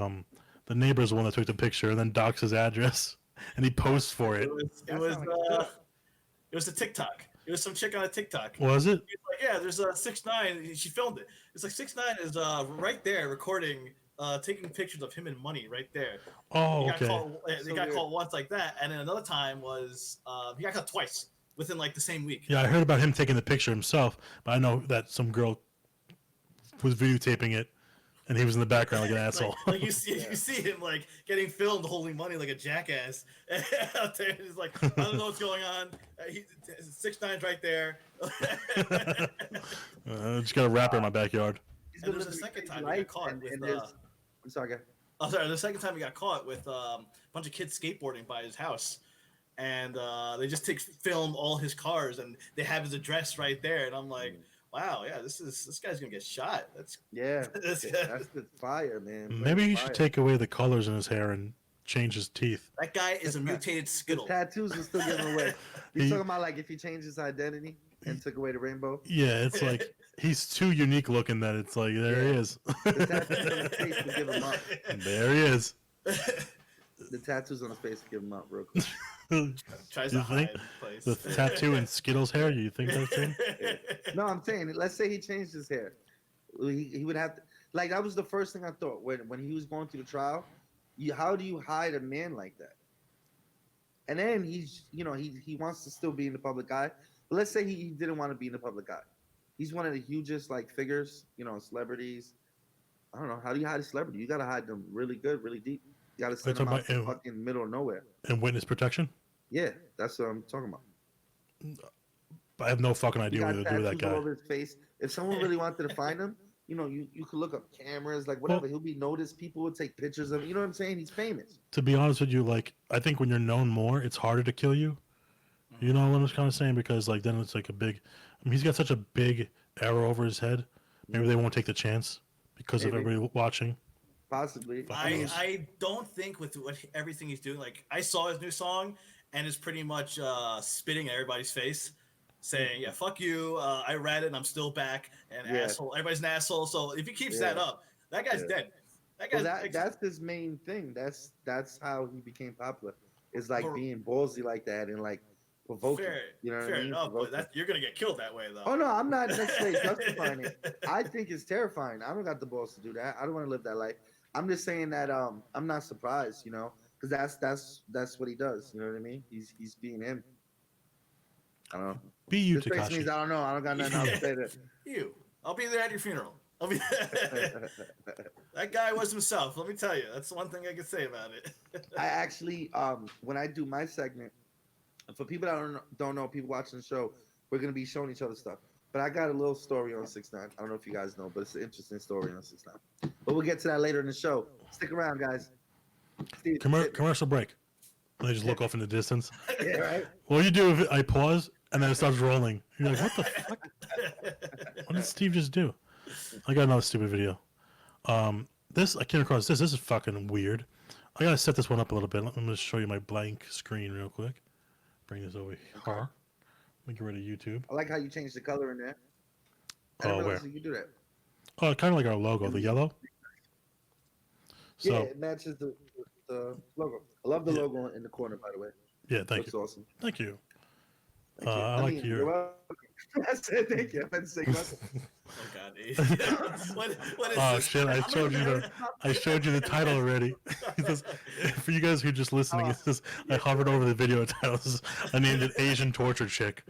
the neighbor's the one that took the picture and then docks his address and he posts for it. It was a TikTok. It was some chick on a TikTok. Was it? He's like, yeah, there's a 6ix9ine. She filmed it. It's like 6ix9ine is right there recording, taking pictures of him and money right there. Oh, He got okay. caught. He So got weird. caught once like that, and then another time was he got caught twice within like the same week. Yeah, I heard about him taking the picture himself, but I know that some girl was videotaping it, and he was in the background like an asshole. Like you see him like getting filmed holding money like a jackass out there. He's like, I don't know what's going on. 6ix9ine's right there. Just got a rapper in my backyard. He's And been there's a living second crazy time he got life, caught and- with, and there's- I'm sorry, guy. Oh, sorry. The second time he got caught with a bunch of kids skateboarding by his house, and they just film all his cars, and they have his address right there. And I'm like, wow, yeah, this guy's gonna get shot. That's Yeah, That's- that's the fire, man. Maybe he Fire. should take away the colors in his hair and change his teeth. that guy is a mutated The Skittle. tattoos will still give him away. He's He- talking about like if he changed his identity and took away the rainbow. Yeah, it's like he's too unique looking that it's like there he Yeah. is. The tattoos on his face will give him up. There he is. The tattoos on his face will give him up real quick. Tries You to think? hide place. The tattoo in Skittles hair. You think that's him? No, I'm saying, let's say he changed his hair. He would have to, like, that was the first thing I thought when he was going through the trial. How do you hide a man like that? And then he's, he wants to still be in the public eye. But let's say he didn't want to be in the public eye. He's one of the hugest like figures, celebrities. I don't know. How do you hide a celebrity? You gotta hide them really good, really deep. You gotta Are you send them talking out to about fucking middle of nowhere. in witness protection? Yeah, that's what I'm talking about. I have no fucking He idea got what to do with that tattoos all guy. over his face. If someone really wanted to find him, you could look up cameras, like whatever. Well- He'll be noticed. People will take pictures of him. You know what I'm saying? He's famous. To be honest with you, like I think when you're known more, it's harder to kill you. You know what I'm kind of saying? Because like then it's like a big. I mean, he's got such a big arrow over his head. Maybe they won't take the chance because of Maybe. everybody watching. Possibly. I don't think with everything he's doing, like I saw his new song and it's pretty much spitting at everybody's face, saying, "Yeah, fuck you. I read it and I'm still back." And Yeah. asshole, everybody's an asshole. So if he keeps that Yeah. up, that guy's Yeah. dead. That Well, guy's that's his main thing. That's how he became popular. Is like For- being ballsy like that and like provoking. fair. You know what Fair I mean? enough, but Provoking. you're gonna get killed that way though. Oh no, I'm not necessarily justifying it. I think it's terrifying. I don't got the balls to do that. I don't want to live that life. I'm just saying that I'm not surprised, because that's what he does. You know what I mean? He's being him. I don't know. Be you, This face means Takashi. I don't know. I don't got nothing else to say to You. I'll be there at your funeral. I'll be that guy was himself. Let me tell you, that's one thing I can say about it. I actually, when I do my segment, for people that don't know, people watching the show, we're gonna be showing each other stuff. But I got a little story on 6ix9ine. I don't know if you guys know, but it's an interesting story on 6ix9ine. But we'll get to that later in the show. Stick around, guys. Steve, Commercial break. And they just look off in the distance. yeah, right. What you do if I pause and then it starts rolling? You're like, what the fuck? What did Steve just do? I got another stupid video. This I came across this. This is fucking weird. I gotta set this one up a little bit. Let me just show you my blank screen real quick. Bring this over here. Let me get rid of YouTube. I like how you changed the color in there. I Oh, didn't realize where? you could do that. Oh, kind of like our logo, the yellow. So Yeah, it matches the logo. I love the Yeah. logo in the corner, by the way. yeah, thank Looks you, awesome. thank you. Thank you. I like your- you're welcome. I said thank you. I meant to say welcome. Oh God. what is Oh this? shit! I showed you the title already. It says, for you guys who are just listening, it says I hovered over the video title. It says, I named it Asian Torture Chick.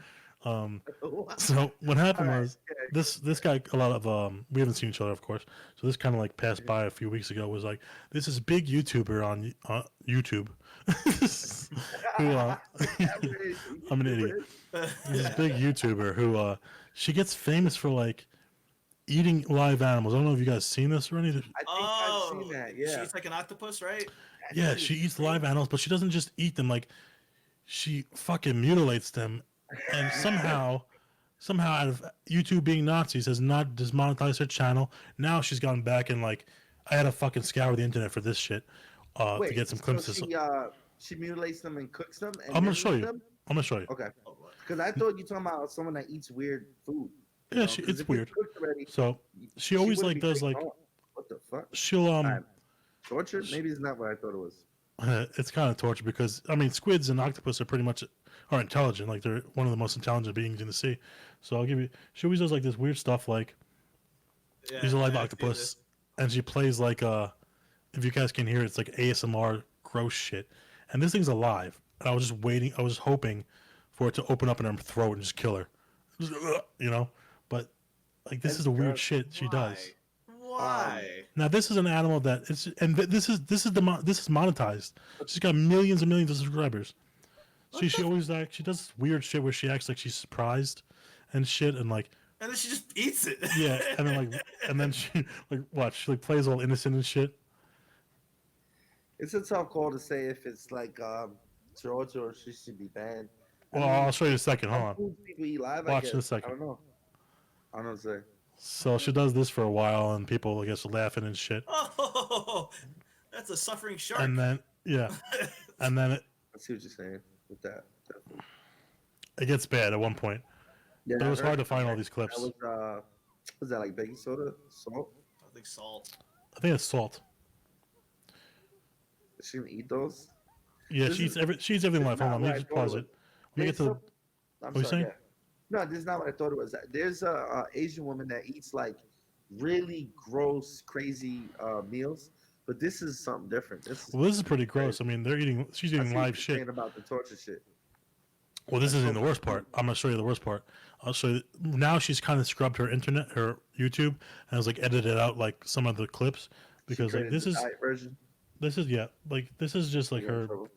So what happened Alright, was okay. this guy, a lot of we haven't seen each other, of course. So this kind of like passed by a few weeks ago. Was like, this is big YouTuber on YouTube who I'm an idiot. This big YouTuber who she gets famous for like eating live animals. I don't know if you guys seen this or anything. I think Oh, I've seen that. Yeah. She's like an octopus, right? Yeah, she eats live animals, but she doesn't just eat them. Like, she fucking mutilates them, and somehow out of YouTube being Nazis has not dismonetized her channel. Now she's gone back and like, I had to fucking scour the internet for this shit to get some clips. She mutilates them and cooks them. And I'm gonna then show eats you. them? I'm gonna show you. Okay. Oh, boy. Because I thought you talking about someone that eats weird food. Yeah, 'Cause it's if weird. cooked already, So she always wouldn't like be does taken like on. What the fuck? she'll Alright. Torture? Maybe it's not what I thought it was. it's kind of torture because I mean squids and octopus are pretty much are intelligent. Like they're one of the most intelligent beings in the sea. So I'll give you. She always does like this weird stuff like. Yeah, He's a live I see octopus, this. and she plays like if you guys can hear it, it's like ASMR gross shit. And this thing's alive. And I was just waiting. I was hoping for it to open up in her throat and just kill her. Just, you know, but like this That's is the weird gross. shit she does. Why? Now this is an animal that it's and this is monetized. She's got millions and millions of subscribers. See, she always she does this weird shit where she acts like she's surprised and shit, and like And then she just eats it. yeah, and then she like what she like plays all innocent and shit. It's a tough call to say if it's like torture or she should be banned. I Well, mean, I'll show you in a second. Hold some on. foods people eat live, Watch I in a guess. second. I don't know. I don't know what to say. So she does this for a while, and people, I guess, are laughing and shit. Oh, that's a suffering shark. And then, yeah, and then I see what you're saying with that. it gets bad at one point. Yeah, It was I hard heard to find all these that clips. was that like baking soda, salt? I think salt. I think it's salt. Is she gonna eat those? Yeah, This she is- eats she eats everything live. not Hold on, let what me I just thought it pause was. it. Let me get to. I'm What you sorry. saying? Yeah. No, this is not what I thought it was. There's a Asian woman that eats like really gross, crazy meals, But this is something different. This is Well, this is pretty gross. I mean, she's I eating see what live you're shit. saying about the torture shit. Well, this That's isn't so the worst funny. part. I'm gonna show you the worst part. I'll show you. Now she's kind of scrubbed her YouTube, and has like edited out like some of the clips because She like created the diet version. this is yeah, like this is just like You're in her trouble.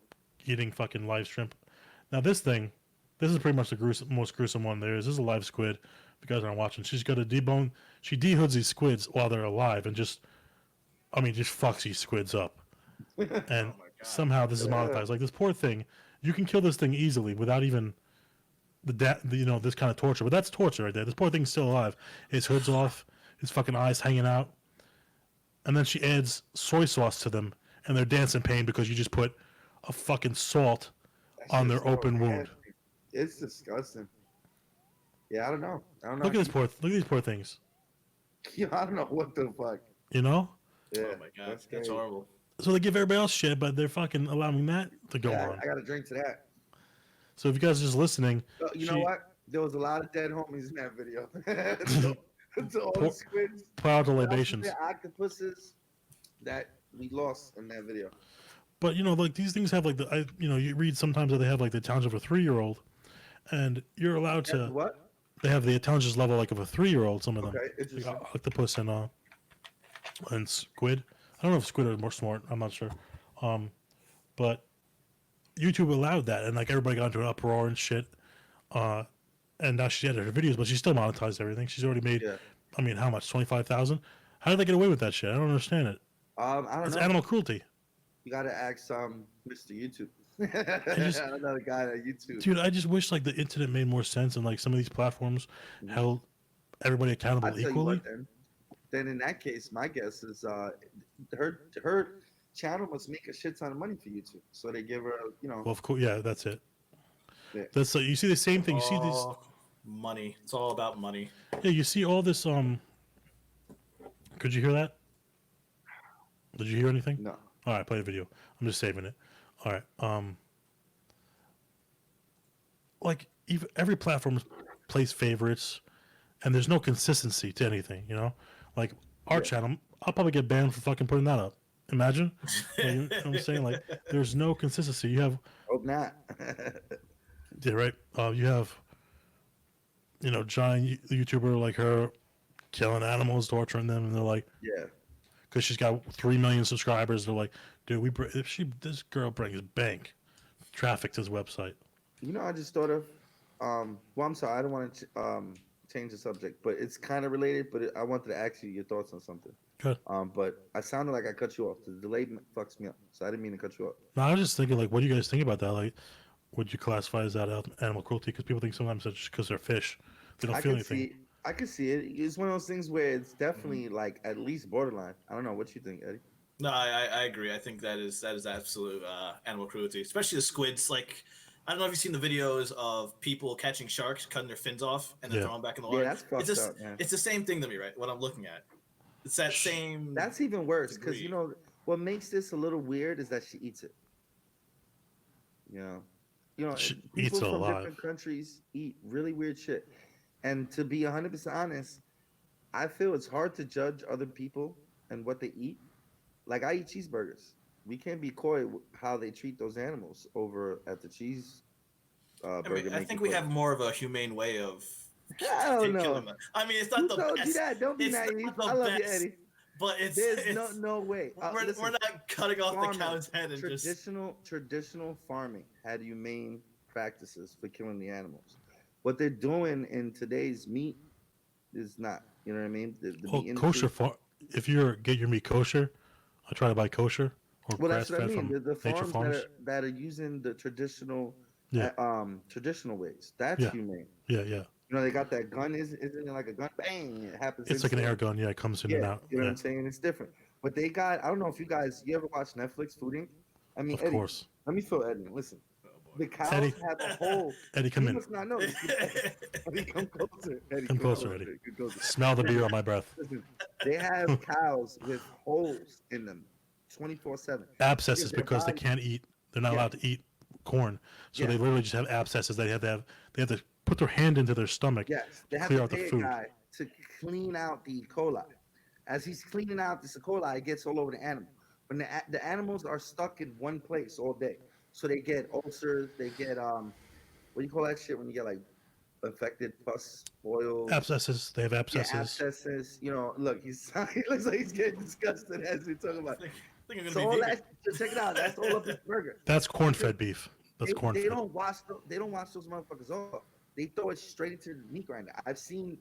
eating fucking live shrimp. Now this is pretty much the most gruesome one there is. This is a live squid. If you guys aren't watching, she's got to debone. She dehoods these squids while they're alive and just fucks these squids up. And Oh my God. somehow this is Yeah. monetized. Like this poor thing, you can kill this thing easily without even this kind of torture. But that's torture right there. This poor thing's still alive. His hood's off, his fucking eyes hanging out, and then she adds soy sauce to them, and they're dancing pain because you just put a fucking salt That on shit's their open wound. nasty. It's disgusting. Yeah, I don't know. Look at these poor things. Yeah, I don't know what the fuck. You know. Yeah, Oh my God, that's scary. horrible. So they give everybody else shit, but they're fucking allowing that to go Yeah, on. I got to drink to that. So if you guys are just listening, You know what? There was a lot of dead homies in that video. To all Poor- the squids, pour out the libations. the octopuses that we lost in that video. But like these things have like you read sometimes that they have like the intelligence of a 3-year-old, and you're allowed That's to. what? They have the intelligence level like of a 3-year-old. Some of them, Okay, like interesting. octopus and squid. I don't know if squid are more smart. I'm not sure. But YouTube allowed that, and like everybody got into an uproar and shit. And now she edited her videos, but she still monetized everything. She's already made. Yeah. I mean, how much? 25,000. How did they get away with that shit? I don't understand it. I don't It's know. animal cruelty. You gotta ask Mr. YouTube. just- Another guy at YouTube. Dude, I just wish like the internet made more sense and like some of these platforms held everybody accountable I'll tell you equally. what, then in that case, my guess is her channel must make a shit ton of money for YouTube. So they give her, Well, of course, yeah, that's it. Yeah. That's you see the same thing. You see this, Oh, money. It's all about money. yeah. You see all this. Could you hear that? Did you hear anything? no. All right, play the video. I'm just saving it. All right. Like every platform plays favorites, and there's no consistency to anything. Like our Yeah. channel, I'll probably get banned for fucking putting that up. Imagine. You know what I'm saying? Like, there's no consistency. You have, Hope not. yeah, right. You have, giant YouTuber like her killing animals, torturing them, and they're like, yeah. because she's got 3 million subscribers. They're like, dude, this girl brings bank traffic to his website. I just thought of. Well, I'm sorry. I don't want to change the subject, but it's kind of related. But I wanted to ask you your thoughts on something. Good. But I sounded like I cut you off. The delay fucks me up, so I didn't mean to cut you off. No, I was just thinking, like, what do you guys think about that? Like, would you classify as that animal cruelty? Because people think sometimes it's just because they're fish, they don't I feel can anything. see. I can see it. It's one of those things where it's definitely like at least borderline. I don't know what you think, Eddie. No, I agree. I think that is absolute animal cruelty, especially the squids. Like, I don't know if you've seen the videos of people catching sharks, cutting their fins off, and then Yeah. throwing them back in the Yeah, water. that's fucked it's just, up, man. It's the same thing to me, right? What I'm looking at. It's that same. That's even worse because Degree. what makes this a little weird is that she eats it. She people eats it from alive. different countries eat really weird shit, and to be 100% honest, I feel it's hard to judge other people and what they eat. Like I eat cheeseburgers. We can't be coy with how they treat those animals over at the cheese. I Burger mean, I making think we place. have more of a humane way of. Hell no. killing them. I mean, it's not Who the told best. you that? Don't be It's not naive. the I love you, best, Eddie. But it's There's no way. Listen, we're not cutting off farming, the cow's head and just. traditional farming had humane practices for killing the animals. What they're doing in today's meat is not. You know what I mean? The Well, meat industry- kosher if you get your meat kosher, I try to buy kosher or Well, that's grass what I fed mean. from The nature farms farms. that are using the traditional, Yeah. traditional ways. That's Yeah. humane. Yeah. They got that gun. Isn't it like a gun? Bang! It happens. It's like an instantly. air gun. Yeah, it comes in and Yeah, out. you know what Yeah, I'm saying? It's different. But they got. I don't know if you ever watch Netflix Food Inc. I mean, of Eddie, course. let me fill Eddie. Listen, Oh, boy. the cows Eddie. have a whole. Eddie, come You in. must not know. Eddie, come closer. Eddie, Come closer, Eddie. Come closer. Smell the beer on my breath. Listen, they have cows with holes in them, 24/7. Abscesses their because they body- can't eat. They're not Yeah. allowed to eat corn, so Yeah. they literally just have abscesses. They have to put their hand into their stomach. Yes, they have Clear to out the pay a food. guy to clean out the E. coli. As he's cleaning out this E. coli, it gets all over the animal. when the animals are stuck in one place all day, so they get ulcers, they get what do you call that shit when you get like infected pus, boils, Abscesses. They have yeah, abscesses. abscesses. You know, look, he looks like he's getting disgusted as we talk I about. think I'm gonna So be all vegan. that, so check it out. That's all up his burger. That's corn-fed beef. That's They corn-fed. don't wash they don't wash those motherfuckers off. They throw it straight into the meat grinder. I've seen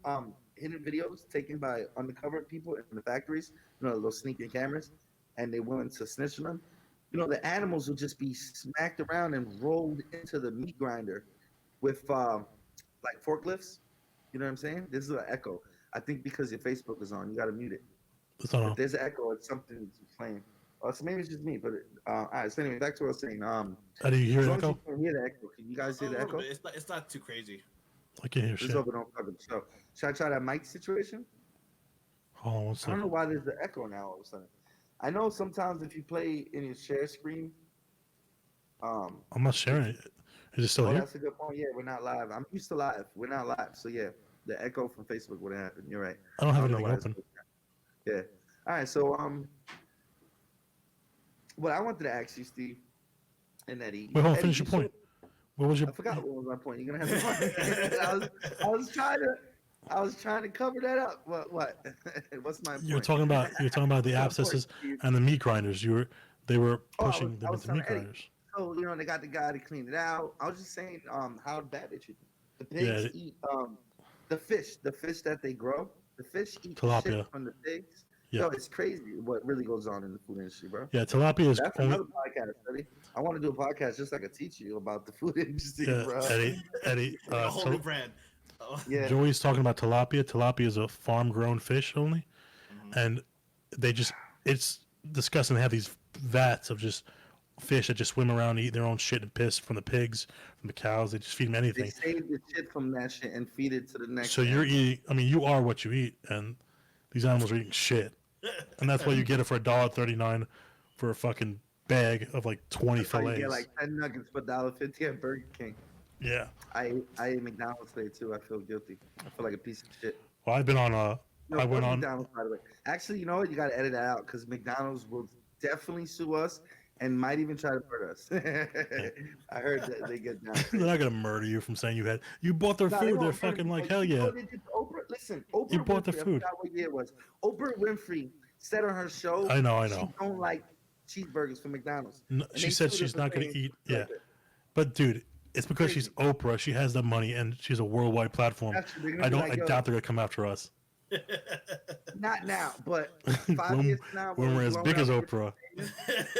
hidden videos taken by undercover people in the factories, you know, those sneaking cameras, and they're willing to snitch on them. You know, the animals will just be smacked around and rolled into the meat grinder with like forklifts. You know what I'm saying? This is an echo. I think because your Facebook is on, you gotta mute it. That's not If all. there's an echo, it's something playing. So maybe it's just me, but all right. So anyway, back to what I was saying. How do you hear As it long as you echo? can hear the echo, can you guys hear the echo? It's not too crazy. I can't hear Let's shit. hope it don't fuck up the show. Should I try that mic situation? Hold on one I don't second. know why there's the echo now all of a sudden. I know sometimes if you play in your share screen, I'm not sharing it. Is it still oh, here? that's a good point. Yeah, we're not live. I'm used to live. We're not live. So yeah, the echo from Facebook would happen. You're right. I don't have I don't know anything why it's open. like that. Yeah. All right. So what I wanted to ask you, Steve and Eddie. Wait, hold on. Eddie, Finish your you point. What was your? I forgot what was my point. You're gonna have to. I was trying to cover that up. What? What's my point? You're talking about the What's my point, abscesses Steve? and the meat grinders. They were Oh, I pushing was them into telling meat Eddie. grinders. So you know they got the guy to clean it out. I was just saying how bad they treat them. The Yeah, pigs eat the fish that they grow. The fish eat the Tilapia. shit from the pigs. Yeah. Yo, it's crazy what really goes on in the food industry, bro. Yeah, tilapia is That's only. another podcast, Eddie. I want to do a podcast just so I can teach you about the food industry, Yeah, bro. Eddie. Like a whole new brand. Oh. Yeah. Joey's talking about tilapia. Tilapia is a farm-grown fish only, Mhm. and it's disgusting. They have these vats of just fish that just swim around, eat their own shit and piss from the pigs, from the cows. They just feed them They anything. save the shit from that shit and feed it to the next. So you're animal. eating. I mean, you are what you eat, and these animals are eating shit, and that's why you get it for $1.39 for a fucking bag of like 20 That's why you fillets. get like 10 nuggets for $1.50 at Burger King. Yeah. I ate McDonald's today too. I feel guilty. I feel like a piece of shit. Well, I've been on No, I went fuck on- McDonald's, by the way. Actually, you know what? You got to edit that out because McDonald's will definitely sue us and might even try to murder us. I heard that they get down. They're not gonna murder you from saying you bought their No, they food. They're won't murder fucking you, like but hell you know yeah. what they did to Oprah? Listen, Oprah You bought the Winfrey, food. I forgot what year it was. Oprah Winfrey said on her show, I know. she don't like cheeseburgers from McDonald's. No, And she they said sued her she's for not gonna saying eat. shit Yeah, like that. but dude, it's because she's Oprah. She has the money and she's a worldwide platform. That's true. They're gonna I be don't. like, I yo, doubt they're gonna come after us. Not now, but 5 When- years from now, when we're as big as I'm Oprah.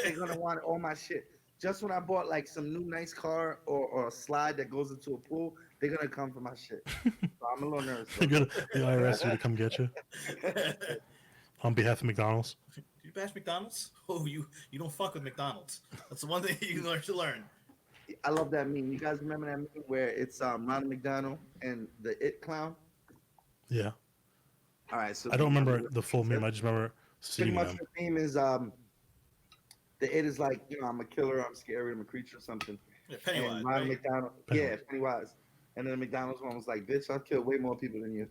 they're gonna want all my shit. Just when I bought like some new nice car or a slide that goes into a pool, they're gonna come for my shit. So I'm a little nervous. They're gonna the IRS are to come get you on behalf of McDonald's. You bash McDonald's? Oh, you don't fuck with McDonald's. That's the one thing you learn to learn. I love that meme. You guys remember that meme where it's Ronald McDonald and the It Clown? Yeah, All right, so I don't remember the full meme. I just remember pretty seeing much them. the theme is the It is like, you know, I'm a killer, I'm scary, I'm a creature or something. Yeah, Pennywise. And Ronald Right? McDonald, Pennywise. yeah, Pennywise. And then the McDonald's one was like, bitch, I've killed way more people than you.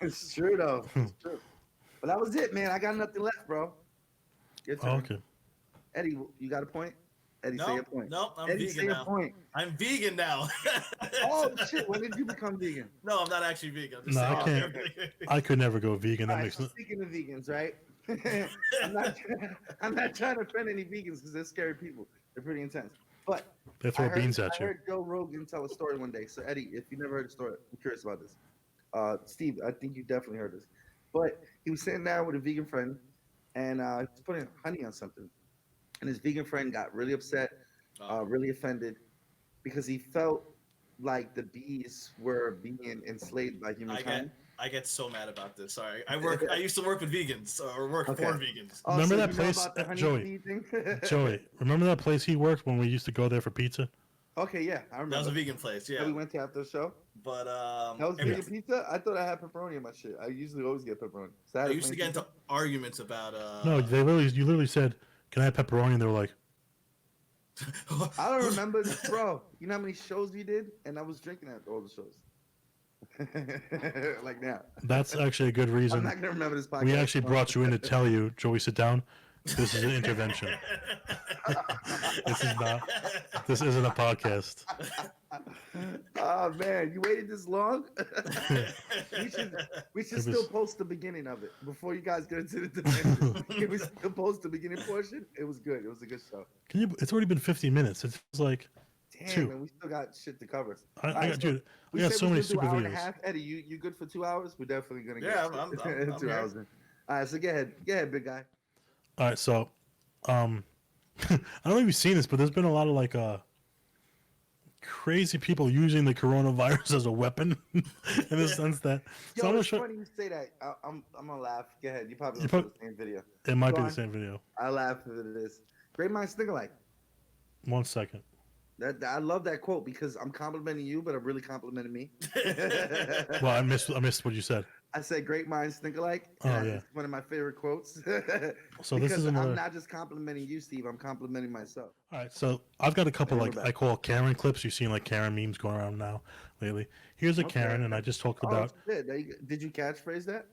It's true though. It's true. But that was it, man. I got nothing left, bro. Your turn. Oh, okay. Eddie, you got a point? Eddie, say no, your point. no, I'm Eddie, say vegan your now. point. I'm vegan now. Oh shit! When did you become vegan? No, I'm not actually vegan. I'm just No, saying I can't. everything. I could never go vegan. That All right, makes so no. speaking of vegans, right? I'm not trying to offend any vegans because they're scary people. They're pretty intense. But They throw beans I at you. heard Joe Rogan tell a story one day. So Eddie, if you never heard the story, I'm curious about this. Steve, I think you definitely heard this. But he was sitting down with a vegan friend, and he's putting honey on something, and his vegan friend got really upset, really offended, because he felt like the bees were being enslaved by humankind. I get so mad about this. Sorry, I used to work with vegans or work Okay. for vegans. Oh, Remember so that you know place, about the honey Joey? bee thing? Joey, remember that place he worked when we used to go there for pizza? Okay, yeah, I remember. That was a vegan place, that we yeah. went to after the show. But That was every- vegan pizza. I thought I had pepperoni in my shit. I usually always get pepperoni. So I used to get into arguments about. No, you literally said, "Can I have pepperoni?" And they were like, I don't remember, bro. You know how many shows we did, and I was drinking at all the shows. like now. That's actually a good I'm reason. not gonna remember this podcast. We actually brought you in to tell you, Joey, sit down. This is an intervention. This is not. This isn't a podcast. Oh man, you waited this long? we should It still was- post the beginning of it before you guys get into the defense. Can we still post the beginning portion? It was good. It was a good show. Can you? It's already been 50 minutes. It's like Damn, Two. man, we still got shit to cover. I Alright, got dude. We We got said so we many was gonna super do hour and a videos. half. Eddie, you good for 2 hours? We're definitely gonna get Yeah, I'm 2 here. hours in. All right, so go ahead, big guy. All right, so I don't know if you've seen this, but there's been a lot of like crazy people using the coronavirus as a weapon in the sense that Yo, so I'm gonna it's show, funny you say that. I'm gonna laugh. Go ahead. You probably You don't prob- the same video. it might Go be on. the same video. I laugh at it is. Great minds think alike. 1 second. That I love that quote because I'm complimenting you, but I'm really complimenting me. Well, I missed what you said. I said great minds think alike. Oh, and yeah. It's one of my favorite quotes. So because this is another. I'm not just complimenting you, Steve. I'm complimenting myself. All right, so I've got a couple Remember like that. I call Karen clips. You've seen like Karen memes going around now lately. Here's a Okay. Karen, and I just talked about. Oh, shit. Did you catchphrase that?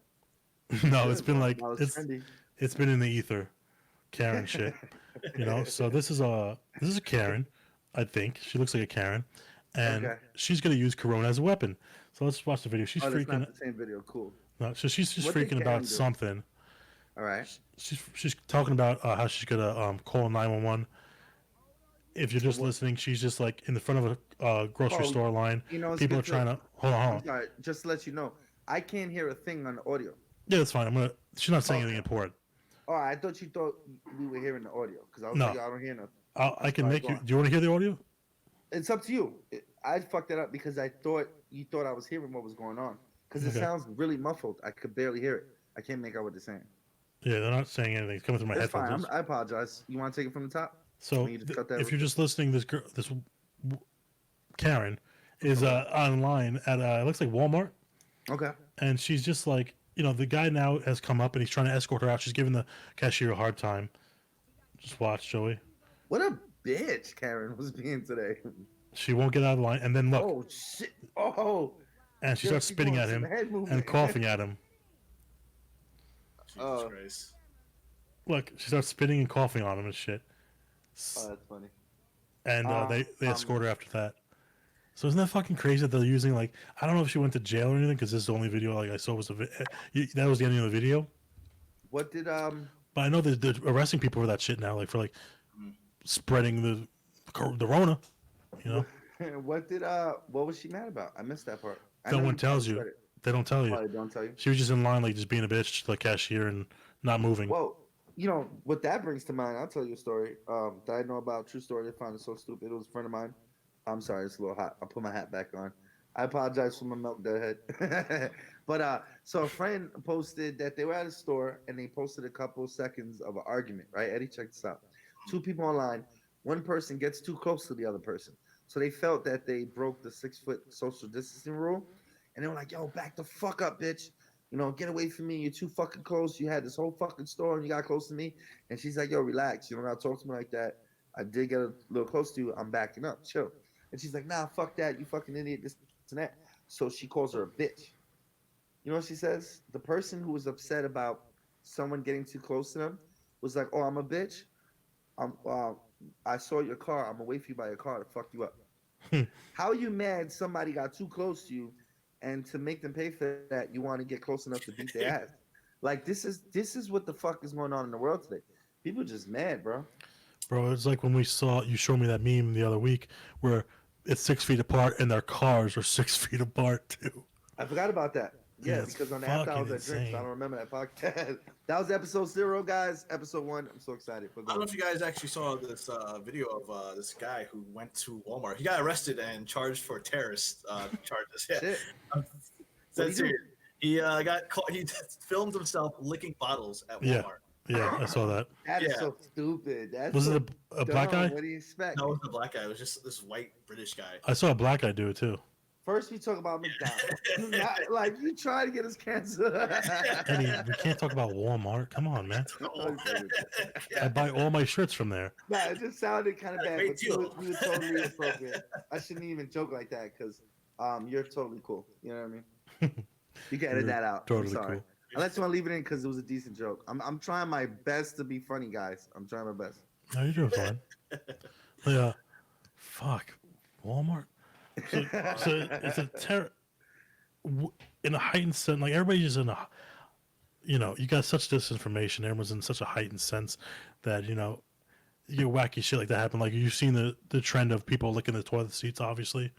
No, it's been like That was it's trendy. it's been in the ether, Karen shit. You know, so this is a Karen, I think she looks like a Karen, and Okay. she's gonna use Corona as a weapon. So let's watch the video. She's Oh, that's freaking. not the same video. Cool. No, so she's just What did freaking Karen about do? something. All right. She's talking about how she's gonna call 911. If you're just listening, she's just like in the front of a grocery Oh, store line. You know, it's People are good trying to hold on. I'm sorry. Just to let you know, I can't hear a thing on the audio. Yeah, that's fine. She's not saying Okay. anything important. Oh, I thought you thought we were hearing the audio because I was No. like, I don't hear nothing. I can Alright, make go you. on. Do you want to hear the audio? It's up to you. I fucked that up because I thought you thought I was hearing what was going on because it Okay. sounds really muffled. I could barely hear it. I can't make out what they're saying. Yeah, they're not saying anything. It's coming through my It's fine. headphones. I apologize. You want to take it from the top? So You just cut that if you're real just listening, this Karen is online at it looks like Walmart, Okay. and she's just like, the guy now has come up and he's trying to escort her out. She's giving the cashier a hard time. Just watch, Joey. What a bitch Karen was being today. She won't get out of the line, and then look, Oh shit. Oh. and she Yeah, starts she spitting doing at some him head movement. and coughing at him. Jesus Christ. Look, she starts spitting and coughing on him and shit. Oh, that's funny. And they Um, escort her after that. So isn't that fucking crazy that they're using like I don't know if she went to jail or anything because this is the only video like I saw was that was the ending of the video. What did But I know they're arresting people for that shit now, like for like spreading the Rona. what was she mad about? I missed that part. I No know one you tells said you. it. They don't tell you. Oh, they don't tell you. She was just in line, like just being a bitch to the cashier and not moving. Well, what that brings to mind, I'll tell you a story that I know about. True story. I found it so stupid. It was a friend of mine. I'm sorry, it's a little hot. I'll put my hat back on. I apologize for my milk dead head. But so a friend posted that they were at a store and they posted a couple seconds of an argument, right? Eddie, check this out. Two people online. One person gets too close to the other person. So they felt that they broke the 6-foot social distancing rule. And they were like, yo, back the fuck up, bitch. Get away from me. You're too fucking close. You had this whole fucking store and you got close to me. And she's like, yo, relax. You don't gotta talk to me like that. I did get a little close to you. I'm backing up. Chill. And she's like, nah, fuck that. You fucking idiot. This and that. So she calls her a bitch. You know what she says? The person who was upset about someone getting too close to them was like, oh, I'm a bitch. I saw your car. I'm gonna wait for you by your car to fuck you up. How are you mad somebody got too close to you, and to make them pay for that, you want to get close enough to beat their ass? Like this is what the fuck is going on in the world today. People just mad, bro. Bro, it's like when you showed me that meme the other week where it's 6 feet apart and their cars are 6 feet apart too. I forgot about that. Yeah, It's because on the after I was fucking at drinks, I insane. don't remember that podcast. That was episode 0, guys. Episode 1. I'm so excited. I don't know if you guys actually saw this video of this guy who went to Walmart. He got arrested and charged for terrorist charges. Yeah. Shit. Says What'd he here, he got caught. He filmed himself licking bottles at Yeah. Walmart. Yeah, I saw that. That is Yeah. so stupid. That's Was so it a black dumb. guy? What do you expect? No, it wasn't a black guy. It was just this white British guy. I saw a black guy do it too. First, we talk about McDonald's. Not, like you try to get us canceled. Eddie, we can't talk about Walmart. Come on, man. I buy all my shirts from there. Nah, it just sounded kind of bad, Great but you deal. were totally appropriate. I shouldn't even joke like that because you're totally cool. You know what I mean? You can edit You're that out. totally I'm sorry. cool. Unless you want to leave it in because it was a decent joke. I'm trying my best to be funny, guys. I'm trying my best. No, you're doing fine. Yeah. Fuck. Walmart. So it's a in a heightened sense. Like everybody's in a, you got such disinformation. Everyone's in such a heightened sense that you get wacky shit like that happen. Like you've seen the trend of people licking the toilet seats, obviously.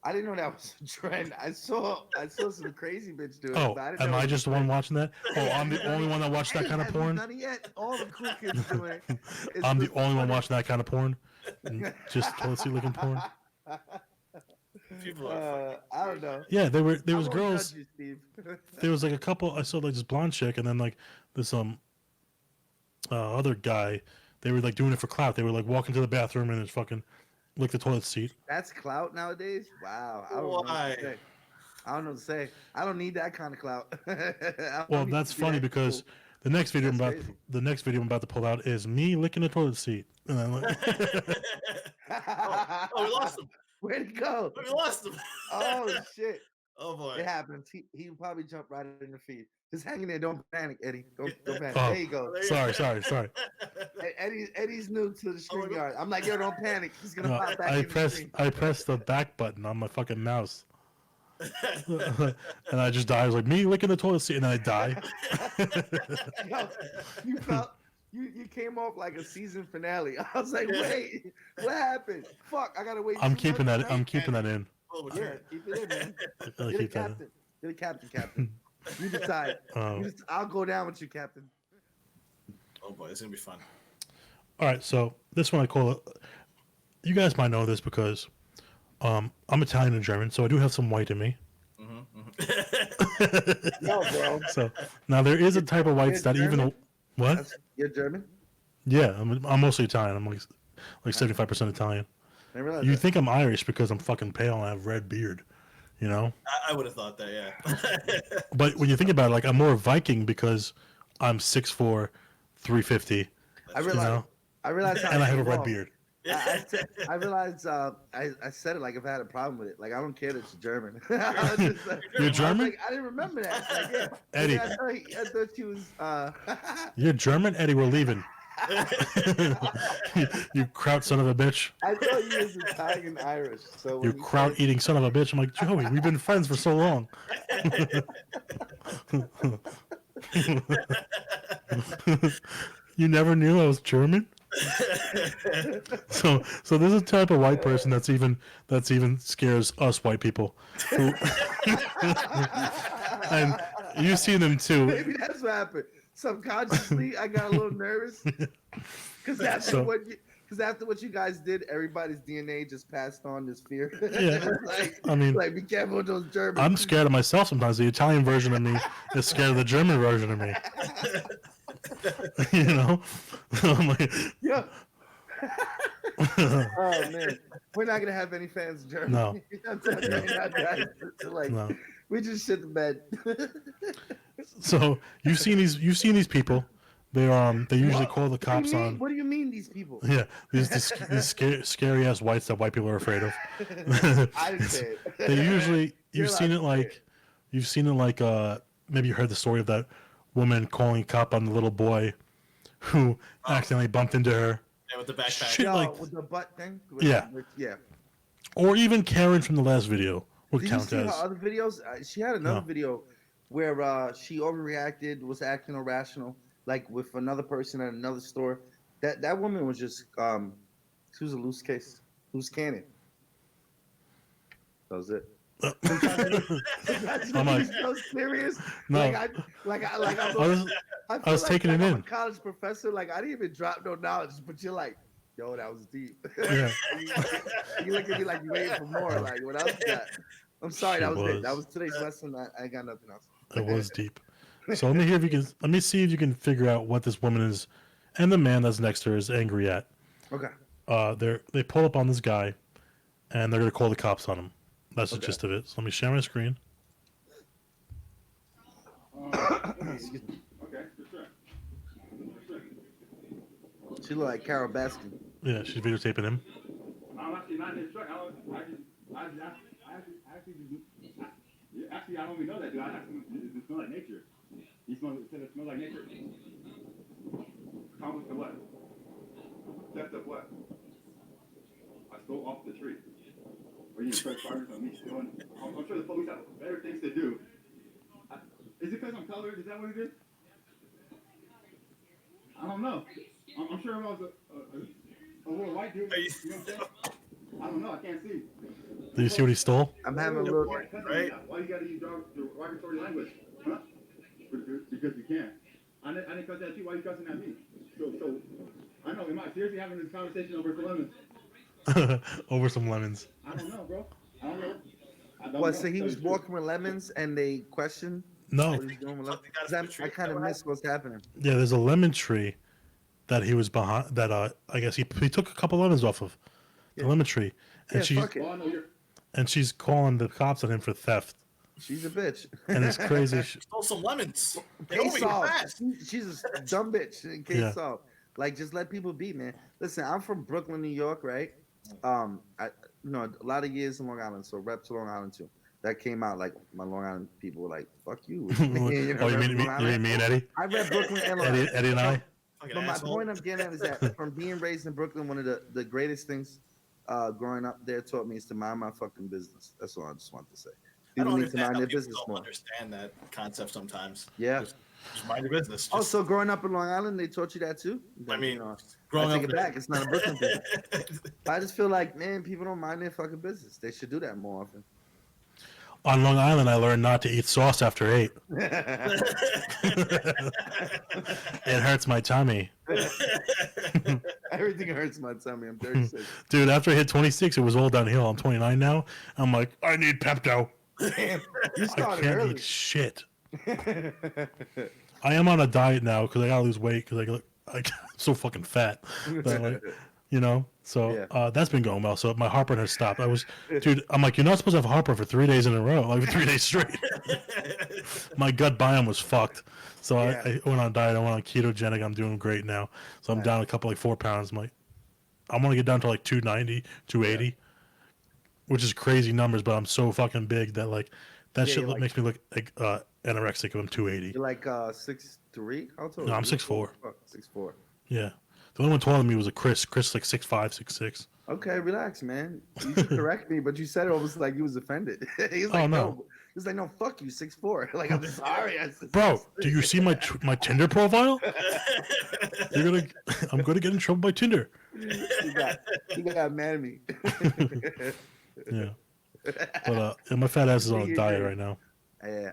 I didn't know that was a trend. I saw some crazy bitch do it. Oh, but I didn't am know it I was just a the one trend. watching that? Oh, I'm the only one that watched that kind of Haven't porn. done it yet. All the cool kids do it. It's I'm the only one funny- watching that kind of porn. Just toilet seat licking porn. People are I don't know. Yeah, there was I won't girls. judge you, Steve. There was like a couple. I saw like this blonde chick, and then like this other guy. They were like doing it for clout. They were like walking to the bathroom and just fucking lick the toilet seat. That's clout nowadays. Wow. I don't know what Why? to say. I don't know what to say. I don't need that kind of clout. I don't Well, need that's to be funny that because cool. the next video That's I'm about crazy. the next video I'm about to pull out is me licking a toilet seat. And I'm like, oh, we lost him. Where'd he go? We lost him. Oh shit! Oh boy. It happens. He probably jumped right in the feed. Just hang in there. Don't panic, Eddie. Don't panic. Oh. There you go. sorry. Eddie's new to the stream yard. I'm like, yo, don't panic. He's gonna No, pop back I in the pressed stream. I pressed the back button on my fucking mouse. And I just died. I was like, me licking the toilet seat, and then I die. Yo, you felt you came off like a season finale. I was like, wait, what happened? Fuck, I gotta wait. I'm 2 keeping months, that. right? I'm keeping that in. Oh, Yeah, keep it in, man. I'll You're the keep that in. captain. You're the captain. You decide. Oh. I'll go down with you, captain. oh boy, it's gonna be fun. All right, so this one I call it. You guys might know this because I'm Italian and German, so I do have some white in me. No, bro. So now there is a type of whites that You're even German? what? You're German? Yeah, I'm mostly Italian. I'm like 75% Italian. I realize You that. think I'm Irish because I'm fucking pale and I have red beard, you know? I would have thought that, yeah. But when you think about it, like I'm more Viking because I'm 6'4", 350, I you realize. know, I realize how and I it have a came red off. beard. I realized I said it like if I had a problem with it. Like I don't care that you're German. I was just like- You're I was German? like, I didn't remember that. Like, yeah. Eddie. I thought she was. You're German, Eddie. We're leaving. You kraut son of a bitch. I thought you was Italian Irish. So You when kraut said- eating son of a bitch. I'm like, Joey, we've been friends for so long. You never knew I was German? So there's a type of white person that's even scares us white people. And you've seen them too. Maybe that's what happened. Subconsciously, I got a little nervous because after what you guys did, everybody's DNA just passed on this fear. Yeah. like, I mean, like be careful with those Germans. I'm scared of myself sometimes. The Italian version of me is scared of the German version of me. You know? I'm like, Yeah. Oh man, we're not gonna have any fans in Germany. No. I'm telling you right now, guys. Like, no. we just shit the bed. So you've seen these people. They usually call the cops on. What do you mean these people? Yeah, these scary ass whites that white people are afraid of. I didn't say it. They usually You're you've seen allowed it to say like maybe you heard the story of that woman calling a cop on the little boy who accidentally bumped into her. Yeah, with the backpack. Shit. Yo, like- with the butt thing. Yeah. Yeah. Or even Karen from the last video would Did you count see her as. other videos? She had another No. video where she overreacted, was acting irrational, like with another person at another store. That woman was just she was a loose cannon. That was it. I'm like, so serious. no. I was taking it I'm a in. college professor. Like I didn't even drop no knowledge, but you're like, yo, that was deep. Yeah. You look at me like you waiting for more. Like what else you got? I'm sorry, that It was it. was. That was today's lesson. I ain't got nothing else. It was deep. So let me see if you can figure out what this woman is, and the man that's next to her is angry at. Okay. They pull up on this guy, and they're gonna call the cops on him. That's the Okay. gist of it. So let me share my screen. Excuse me. Okay, for sure. She look like Carol Baskin. Yeah, she's videotaping him. I'm actually not in his truck. I actually I don't even know that, dude. It smells like nature. You smell it smells like nature. Accomplice to what? Theft of what? I stole off the tree. Or you press charges on me stealing? I'm sure the police have better things to do. Is it because I'm colored? Is that what it is? I don't know. I'm sure if I was a little white dude, you know what I'm saying? I don't know. I can't see. Do you see what he stole? I'm having a little. Right? Why you gotta use derogatory language? Huh? Because you can. I didn't cuss at you. Why you cussing at me? So I know. Am I seriously having this conversation over some lemons? Over some lemons. I don't know, bro. I don't know. What? So he was walking with lemons, and they questioned No. what he's doing with lemons. 'Cause I kind of missed what's happening. Yeah, there's a lemon tree that he was behind. That I guess he took a couple lemons off of the lemon tree, and Yeah, fuck it. Well, I know you're. and she's calling the cops on him for theft. She's a bitch. And it's crazy. Stole some lemons. They Case over here solved. fast. She's a dumb bitch. Case Yeah. solved. Like, just let people be, man. Listen, I'm from Brooklyn, New York, right? I a lot of years in Long Island, so rep to Long Island too. That came out like my Long Island people were like, "Fuck you." Oh, know, you rep mean Long me Island. and Eddie? I rep Brooklyn and Long Eddie, Island. Eddie and I. Fucking But my asshole. point I'm getting at is that from being raised in Brooklyn, one of the greatest things growing up there taught me is to mind my fucking business. That's all I just want to say. I People don't need to understand mind how their people business don't more. understand that concept sometimes. Yeah. Just mind your business. Oh, Just- so growing up in Long Island, they taught you that too? I mean, You know, growing I up take it back. It's not a Brooklyn thing. I just feel like, man, people don't mind their fucking business. They should do that more often. On Long Island, I learned not to eat sauce after 8. It hurts my tummy. Everything hurts my tummy. I'm 36. Dude, after I hit 26, it was all downhill. I'm 29 now. I'm like, I need Pepto. Damn, you I started can't early. eat shit. I am on a diet now because I gotta lose weight because I'm so fucking fat. But, like, you know, so Yeah. that's been going well. So my heartburn has stopped. Dude, I'm like, you're not supposed to have heartburn for 3 days in a row, like 3 days straight. My gut biome was fucked. So Yeah. I went on a diet. I went on ketogenic. I'm doing great now. So I'm Nice. down a couple, like 4 pounds. I'm like, I want to get down to like 290, 280, which is crazy numbers, but I'm so fucking big that like that Yeah, shit you're like- makes me look like anorexic if I'm 280. You're like 6'3"? How tall? No, are I'm you? 6'4". 6'4". Yeah. The only one taller than me was a Chris. Chris like 6'5", 6'6". Okay, relax, man. You should correct me, but you said it almost like you was offended. He was like, Oh, no. no. He was like, no, fuck you, 6'4". Like, I'm sorry. I said Bro, 6'3". do you see my Tinder profile? I'm gonna get in trouble by Tinder. He got mad at me. Yeah. But my fat ass is on a diet right now. Yeah,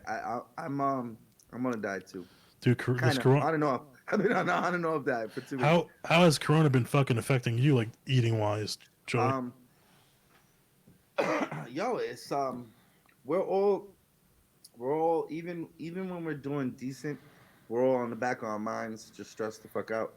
I'm on a diet too. Dude, Kind this of. corona, I don't know. I've been on and off diet for 2 weeks. how has Corona been fucking affecting you, like eating wise, Joey? Yo, it's we're all even when we're doing decent, we're all on the back of our minds, just stressed the fuck out.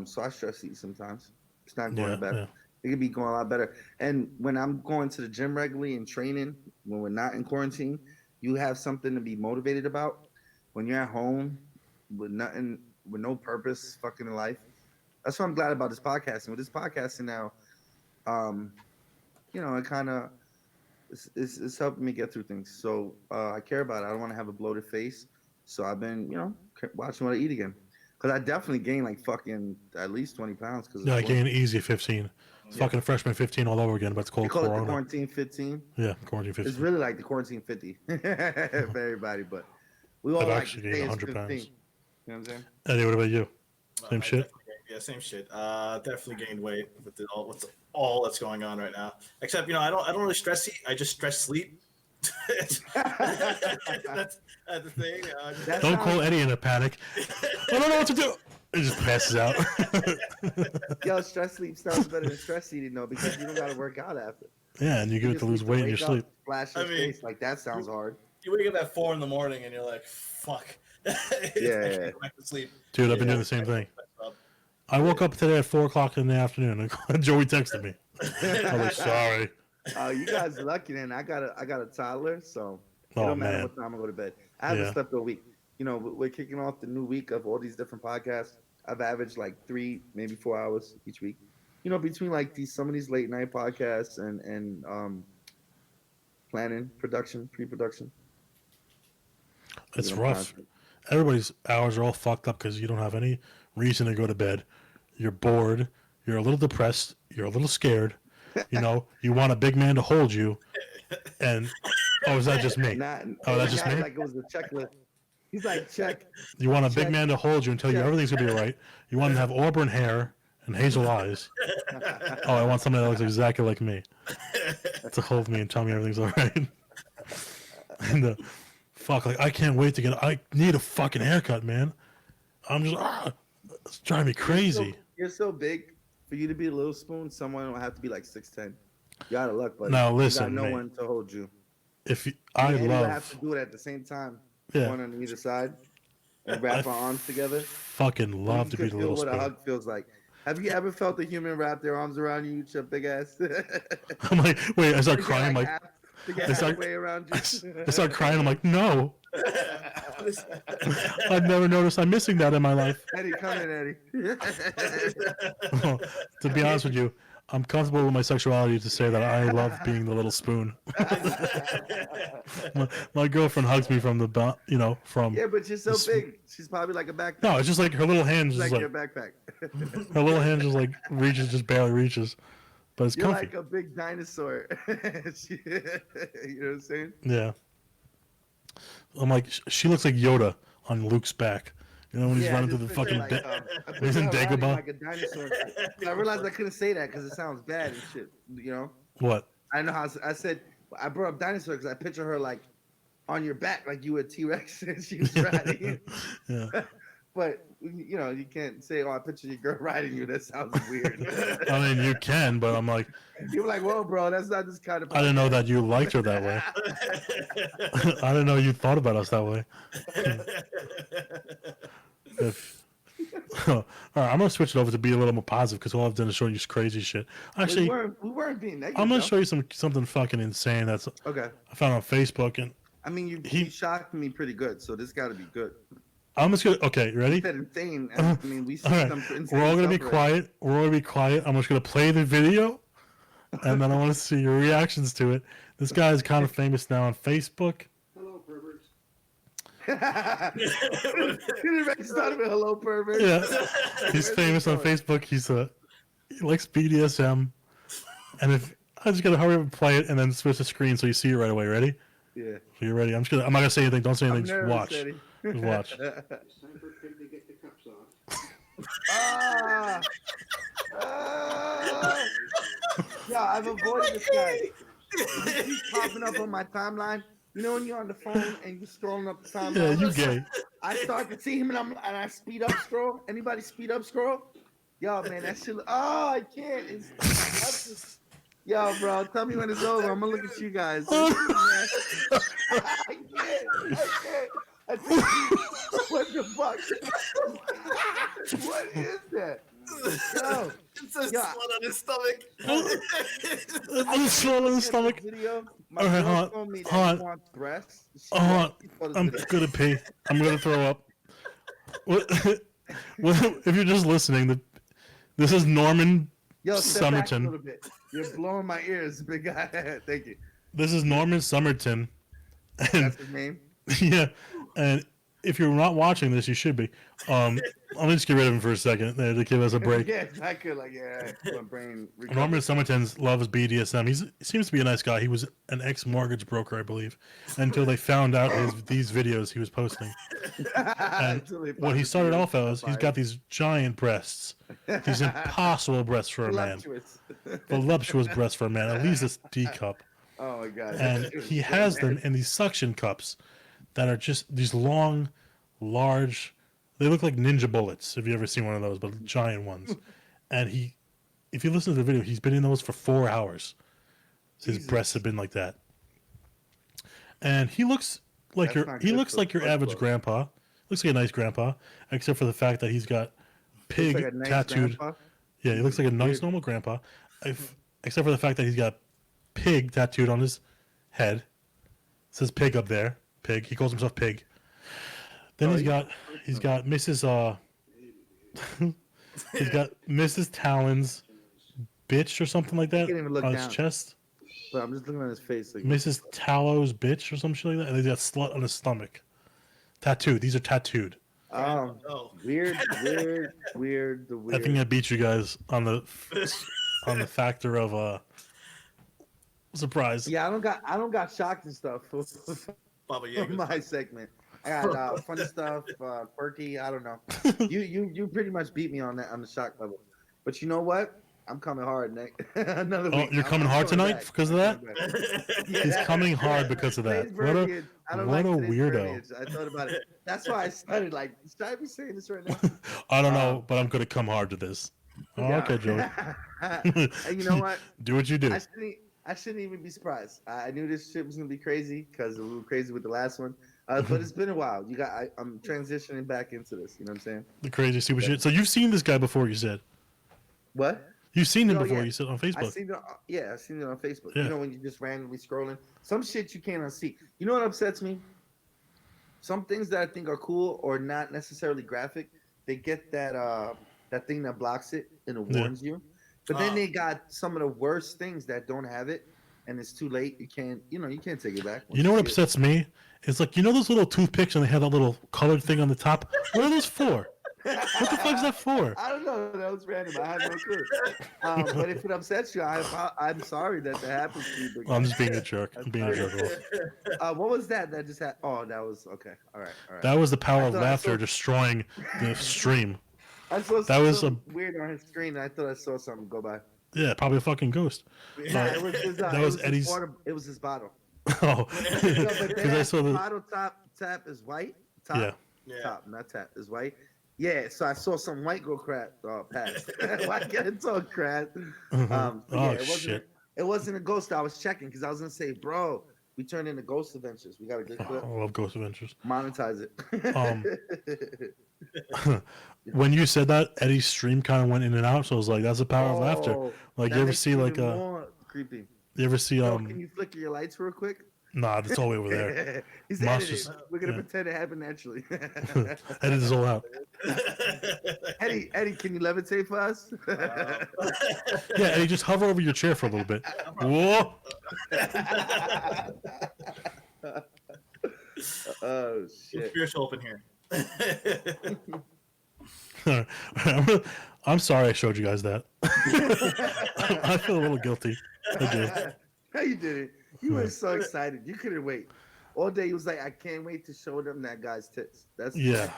So I stress eat sometimes. It's not going Yeah, better. yeah. It could be going a lot better. And when I'm going to the gym regularly and training, when we're not in quarantine, you have something to be motivated about. When you're at home with nothing, with no purpose, fucking in life. That's what I'm glad about this podcasting. With this podcasting now, it kind of it's helping me get through things. So I care about it. I don't want to have a bloated face. So I've been, watching what I eat again. Because I definitely gained like fucking at least 20 pounds. Yeah, I gained easy 15. It's fucking freshman 15 all over again, but it's They called call it the Corona. quarantine 15. Yeah, quarantine 15. It's really like the quarantine 50 for everybody. But we all I've like actually to gained say it's 100 pounds. 15. You know what I'm saying? Eddie, what about you? Same I shit? definitely- Yeah, same shit. Definitely gained weight with what's all that's going on right now. Except, I don't really stress eat. I just stress sleep. that's the thing. That's Don't how- call Eddie in a panic. I don't know what to do. He just passes out. Yo, stress sleep sounds better than stress eating though, because you don't got to work out after. Yeah, and you get just to lose need weight in your wake up, sleep. Flash your I mean, face like that sounds hard. you wake up at 4 a.m. and you're like, fuck. Yeah. I can't go back to sleep. Dude, I've been Yeah. doing the same thing. I woke up today at 4 o'clock in the afternoon and Joey texted me. I was like, sorry. You guys are lucky then. I got a toddler, so it Oh, don't matter man. what time I go to bed. I haven't Yeah. slept all week. We're kicking off the new week of all these different podcasts. I've averaged like 3, maybe 4 hours each week. Between like some of these late night podcasts and planning, production, pre-production. It's You know, rough. content. Everybody's hours are all fucked up because you don't have any reason to go to bed. You're bored. You're a little depressed. You're a little scared. You know, you want a big man to hold you. And oh, is that just me? Not, Oh, that's just not me? like it was a checklist. He's like, check. You want a big check, man to hold you and tell you check. everything's gonna be all right. You want him to have auburn hair and hazel eyes. Oh, I want somebody that looks exactly like me to hold me and tell me everything's all right. And fuck, like I can't wait to get. I need a fucking haircut, man. I'm just it's driving me crazy. You're so big. For you to be a little spoon, someone will have to be like 6'10". You out of luck, buddy. Now you listen, got no mate. one to hold you. If you, I And you love, have to do it at the same time. yeah, One on either side. And wrap our arms together. fucking love to You be can the feel little what a spoon. hug feels like. Have you ever felt a human wrap their arms around you, your big ass? I'm like, wait, I start To get, crying. I'm like, half- to get I start- halfway around you. I start crying. I'm like, no, I've never noticed I'm missing that in my life. Eddie, come in, Eddie. To be honest with you, I'm comfortable with my sexuality to say that I love being the little spoon. My girlfriend hugs me from the, from. Yeah, but you're so This- big. She's probably like a backpack. No, it's just like her little hand She's just like like your backpack. her little hand just like reaches, just barely reaches, but it's You're comfy. like a big dinosaur. You know what I'm saying? Yeah. I'm like, she looks like Yoda on Luke's back. You know when he's Yeah, I running through just the picture fucking. I he's in picture her riding Dagobah. like a dinosaur. And I realized I couldn't say that because it sounds bad and shit. You know? What? I know how I said I brought up dinosaur because I picture her like on your back like you were a T-Rex and she was riding. Yeah. But you know, you can't say, "Oh, I picture your girl riding you." That sounds weird. I mean, you can, but I'm like, You're like, "Whoa, bro, that's not this kind of." I didn't know that you liked her that way. I didn't know you thought about us that way. If, all right, I'm gonna switch it over to be a little more positive because all I've done is show you crazy shit. Actually, we weren't being negative. I'm gonna though. show you something fucking insane that's Okay. I found on Facebook, and I mean, you He- shocked me pretty good, so this got to be good. I'm just gonna. Okay, you ready? You said insane. I mean, we see All right, some insane we're all gonna be stuff quiet. We're all gonna be quiet. I'm just gonna play the video, and then I want to see your reactions to it. This guy is kind of famous now on Facebook. Hello, perverts. You didn't make start of it. Hello, pervert. Yeah, he's famous on Facebook. He likes BDSM, and if I just gotta hurry up and play it, and then switch the screen so you see it right away. Ready? Yeah. So you're ready. I'm not gonna say anything. Don't say I'm anything. Just nervous, watch. Eddie. Just watch. It's time for Pig to get the cups off. Ah! Ah! Yeah, I've avoided this guy. He keeps popping up on my timeline. You know when you're on the phone and you're scrolling up the timeline? Yeah, you gay. I start to see him and I speed up scroll. Anybody speed up scroll? Yo, man, that shit. Oh, I can't. That's just, yo, bro, tell me when it's over. I'm gonna look at you guys. I can't. What the fuck? What is that? Yo, It's a Yeah. slut on his stomach. I'm swollen in the stomach. Video. My Okay, girl hold on, told me that hold on. she wants breasts. She Hold on. wants me for this I'm video. gonna pee. I'm gonna throw up. If you're just listening, this is Norman. Yo, step back a Summerton. little bit. You're blowing my ears, big guy. Thank you. This is Norman Summerton. And That's his name. yeah, and if you're not watching this, you should be. Let me just get rid of him for a second there to give us a break. Yeah, I could like my brain. recovered. Norman Summerton loves BDSM. He seems to be a nice guy. He was an ex-mortgage broker, I believe, until they found out these videos he was posting. And Until they what found he the started video. off as, he's got these giant breasts, these impossible breasts for a man, Voluptuous. voluptuous breasts for a man, at least a D cup. Oh my god. And he has them in these suction cups that are just these long, large. They look like ninja bullets. If you ever seen one of those, but giant ones. And if you listen to the video, he's been in those for 4 hours. His Jesus. breasts have been like that. And he looks like That's not he good looks for like your blood average flow. grandpa. Looks like a nice grandpa, except for the fact that he's got pig Looks like a nice tattooed. grandpa. Yeah, he looks like a nice Weird. normal grandpa, except for the fact that he's got pig tattooed on his head. It says pig up there. Pig. He calls himself pig. Then Oh, he's got Mrs. He's got Mrs. Talon's bitch or something like that can't even look on his down. chest. But I'm just looking at his face. Like, Mrs. Tallow's bitch or some shit like that. And he's got slut on his stomach. Tattooed. These are tattooed. Oh. Weird. The I weird. think I beat you guys on the factor of surprise. Yeah, I don't got shocked and stuff for Baba Yaga. my segment. I got funny stuff, quirky. I don't know. You pretty much beat me on that on the shock level. But you know what? I'm coming hard, Nick. Another Oh, week. you're coming hard tonight because of that? He's coming hard because of that. Today's What a verbiage. I don't what like a today's weirdo. verbiage. I thought about it. That's why I started like, should I be saying this right now? I don't know, but I'm gonna come hard to this. Oh, Yeah. okay, Joey. And you know what? Do what you do. I shouldn't even be surprised. I knew this shit was gonna be crazy because we were crazy with the last one. But it's been a while. I'm transitioning back into this. You know what I'm saying? The crazy super shit. So you've seen this guy before, you said. What? You've seen him Oh, before, yeah. you said on I Facebook. seen it. Yeah, I seen it on Facebook. Yeah. You know when you just randomly scrolling, some shit you can't unsee. You know what upsets me? Some things that I think are cool or not necessarily graphic, they get that thing that blocks it and it Yeah. warns you. But then they got some of the worst things that don't have it, and it's too late. You can't take it back. You know what see it. upsets me? It's like, you know those little toothpicks and they have that little colored thing on the top? What are those for? What the fuck is that for? I don't know. That was random. I have no clue. But if it upsets you, I'm sorry that happens to you. Big I'm guy. just being a jerk. I'm being a jerk. What was that just had? Oh, that was okay. All right. That was the power I of thought I laughter saw- destroying the stream. I saw that was something weird on his screen. And I thought I saw something go by. Yeah, probably a fucking ghost. Yeah. It was his, That it was was his Eddie's- water. It was his bottle. Oh, No, but because I that saw the bottle tap is white. Top, yeah. Yeah. top, not tap is white. Yeah, so I saw some white girl crap past. Why get it so crap? Oh Yeah, shit! It wasn't a ghost. I was checking because I was gonna say, bro, we turned into Ghost Adventures. We got a good Oh, clip. I love Ghost Adventures. Monetize it. When you said that, Eddie's stream kind of went in and out, so I was like, "That's the power of laughter." Oh, Like that you ever makes see it like even more creepy. you ever see Yo, can you flicker your lights real quick? Nah, that's all the way over there. He's Monsters. edited. We're gonna Yeah. pretend it happened naturally. Edit this all out. Eddie, can you levitate for us? Yeah, Eddie, just hover over your chair for a little bit. Whoa! Oh shit! Spiritual open here. I'm sorry I showed you guys that. I feel a little guilty. I do. No, you didn't. You were so excited. You couldn't wait. All day he was like, I can't wait to show them that guy's tits. That's Yeah.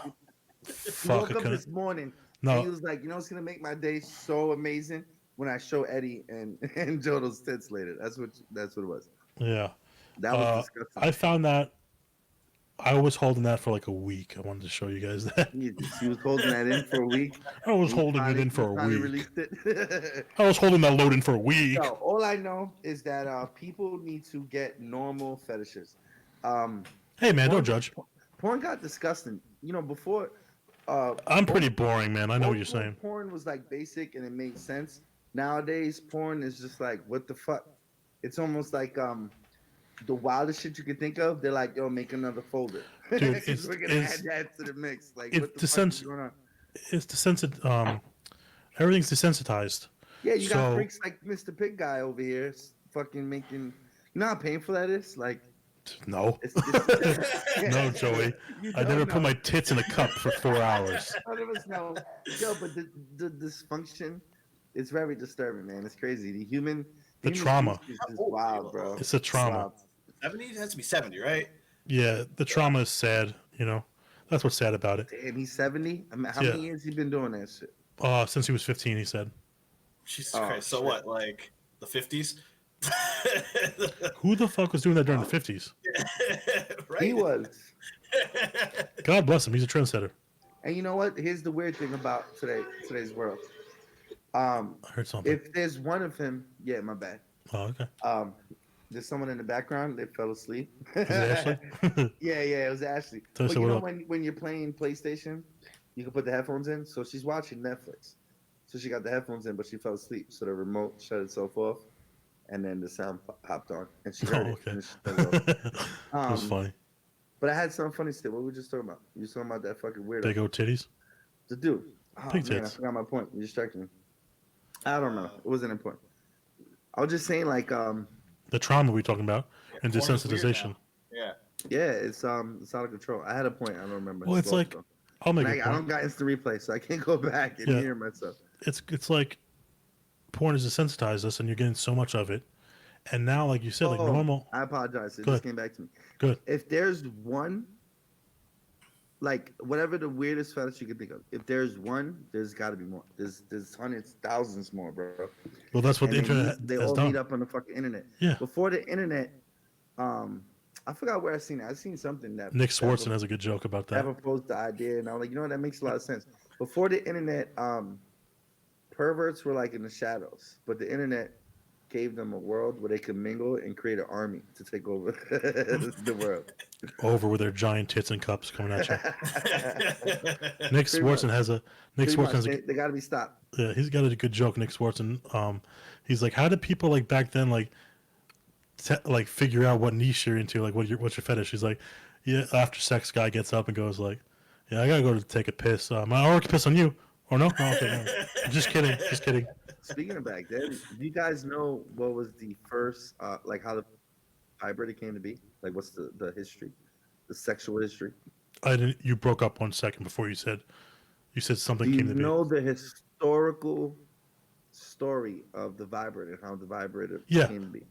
He Fuck. woke I up couldn't. this morning No. and he was like, you know what's gonna make my day so amazing when I show Eddie and Jodo's tits later. That's what it was. Yeah. That was disgusting. I found that. I was holding that for like a week. I wanted to show you guys that. He was holding that in for a week. I was He holding it finally- in for he a finally week. Released it. I was holding that load in for a week. So all I know is that people need to get normal fetishes. Hey man, don't judge. Porn got disgusting. You know, before. I'm pretty boring, man. I know what you're Porn- saying. Porn was like basic and it made sense. Nowadays, porn is just like, what the fuck? It's almost like the wildest shit you could think of. They're like, yo, make another folder. Dude, 'Cause it's- we're gonna it's- add that to the mix. Like, it's what the the fuck is sense- going on? It's everything's desensitized. Yeah, you got so- freaks like Mr. Pig Guy over here, fucking making. You know how painful that is? Like, No. it's No, Joey. You I don't never know. put my tits in a cup for 4 hours. None of us know. Yo, but the dysfunction is very disturbing, man. It's crazy. The human trauma. species is wild, bro. It's a trauma. wild. 70? It has to be 70, right? Yeah, the trauma is sad, you know. That's what's sad about it. Damn, he's 70. I mean, how Yeah. many years he been doing that shit? Since he was 15, he said. Jesus Oh, Christ. So shit. what? Like the 50s? Who the fuck was doing that during the 50s? Right? He was. God bless him. He's a trendsetter. And you know what? Here's the weird thing about today's world. I heard something. If there's one of him, yeah, my bad. Oh, okay. There's someone in the background. They fell asleep. Is it Ashley? Yeah, it was Ashley. Tell us But you what know up. when you're playing PlayStation, you can put the headphones in. So she's watching Netflix. So she got the headphones in, but she fell asleep. So the remote shut itself off, and then the sound popped on, and she heard Oh, it. okay. And she shut it off. That was Um, funny. But I had something funny still. What were we just talking about? You were talking about that fucking weirdo. Big old titties. The dude. Oh, Big man, I tits. forgot my point. You distracted me. I don't know. It wasn't important. I was just saying, like, The trauma we're talking about and Porn is weird desensitization. now. Yeah. Yeah, it's out of control. I had a point. I don't remember. Well, it's Lost, like though. I'll make And a I point. don't got instant replay, so I can't go back and Yeah. hear myself. It's like porn has desensitized us, and you're getting so much of it. And now, like you said, like normal. I apologize. It Go just ahead. came back to me. Good. If there's one, like whatever the weirdest fetish you can think of, if there's one, there's got to be more. There's hundreds, thousands more, bro. Well, that's what And the internet they has all done. meet up on the fucking internet. Yeah. Before the internet, I forgot where I seen it. I seen something that Nick Swartzen has a good joke about that. that proposed the idea, and I'm like, you know what, that makes a lot of sense. Before the internet, perverts were like in the shadows, but the internet gave them a world where they could mingle and create an army to take over the world. Over with their giant tits and cups coming at you. Nick Pretty Swartzen much. has a Nick Pretty Swartzen much. has They got to be stopped. he's got a good joke. Nick Swartzen. He's like, how did people like back then like like figure out what niche you're into? Like, what's your fetish? He's like, yeah. After sex, guy gets up and goes like, yeah, I gotta go to take a piss. Or I can piss on you. Or no? Oh, okay, no. Just kidding. Just kidding. Speaking of back then, do you guys know what was the first, like how the vibrator came to be? Like, what's the history, the sexual history? I didn't. You broke up 1 second before you said something Do you came to be. know the historical story of the vibrator and how the vibrator Yeah. came to be?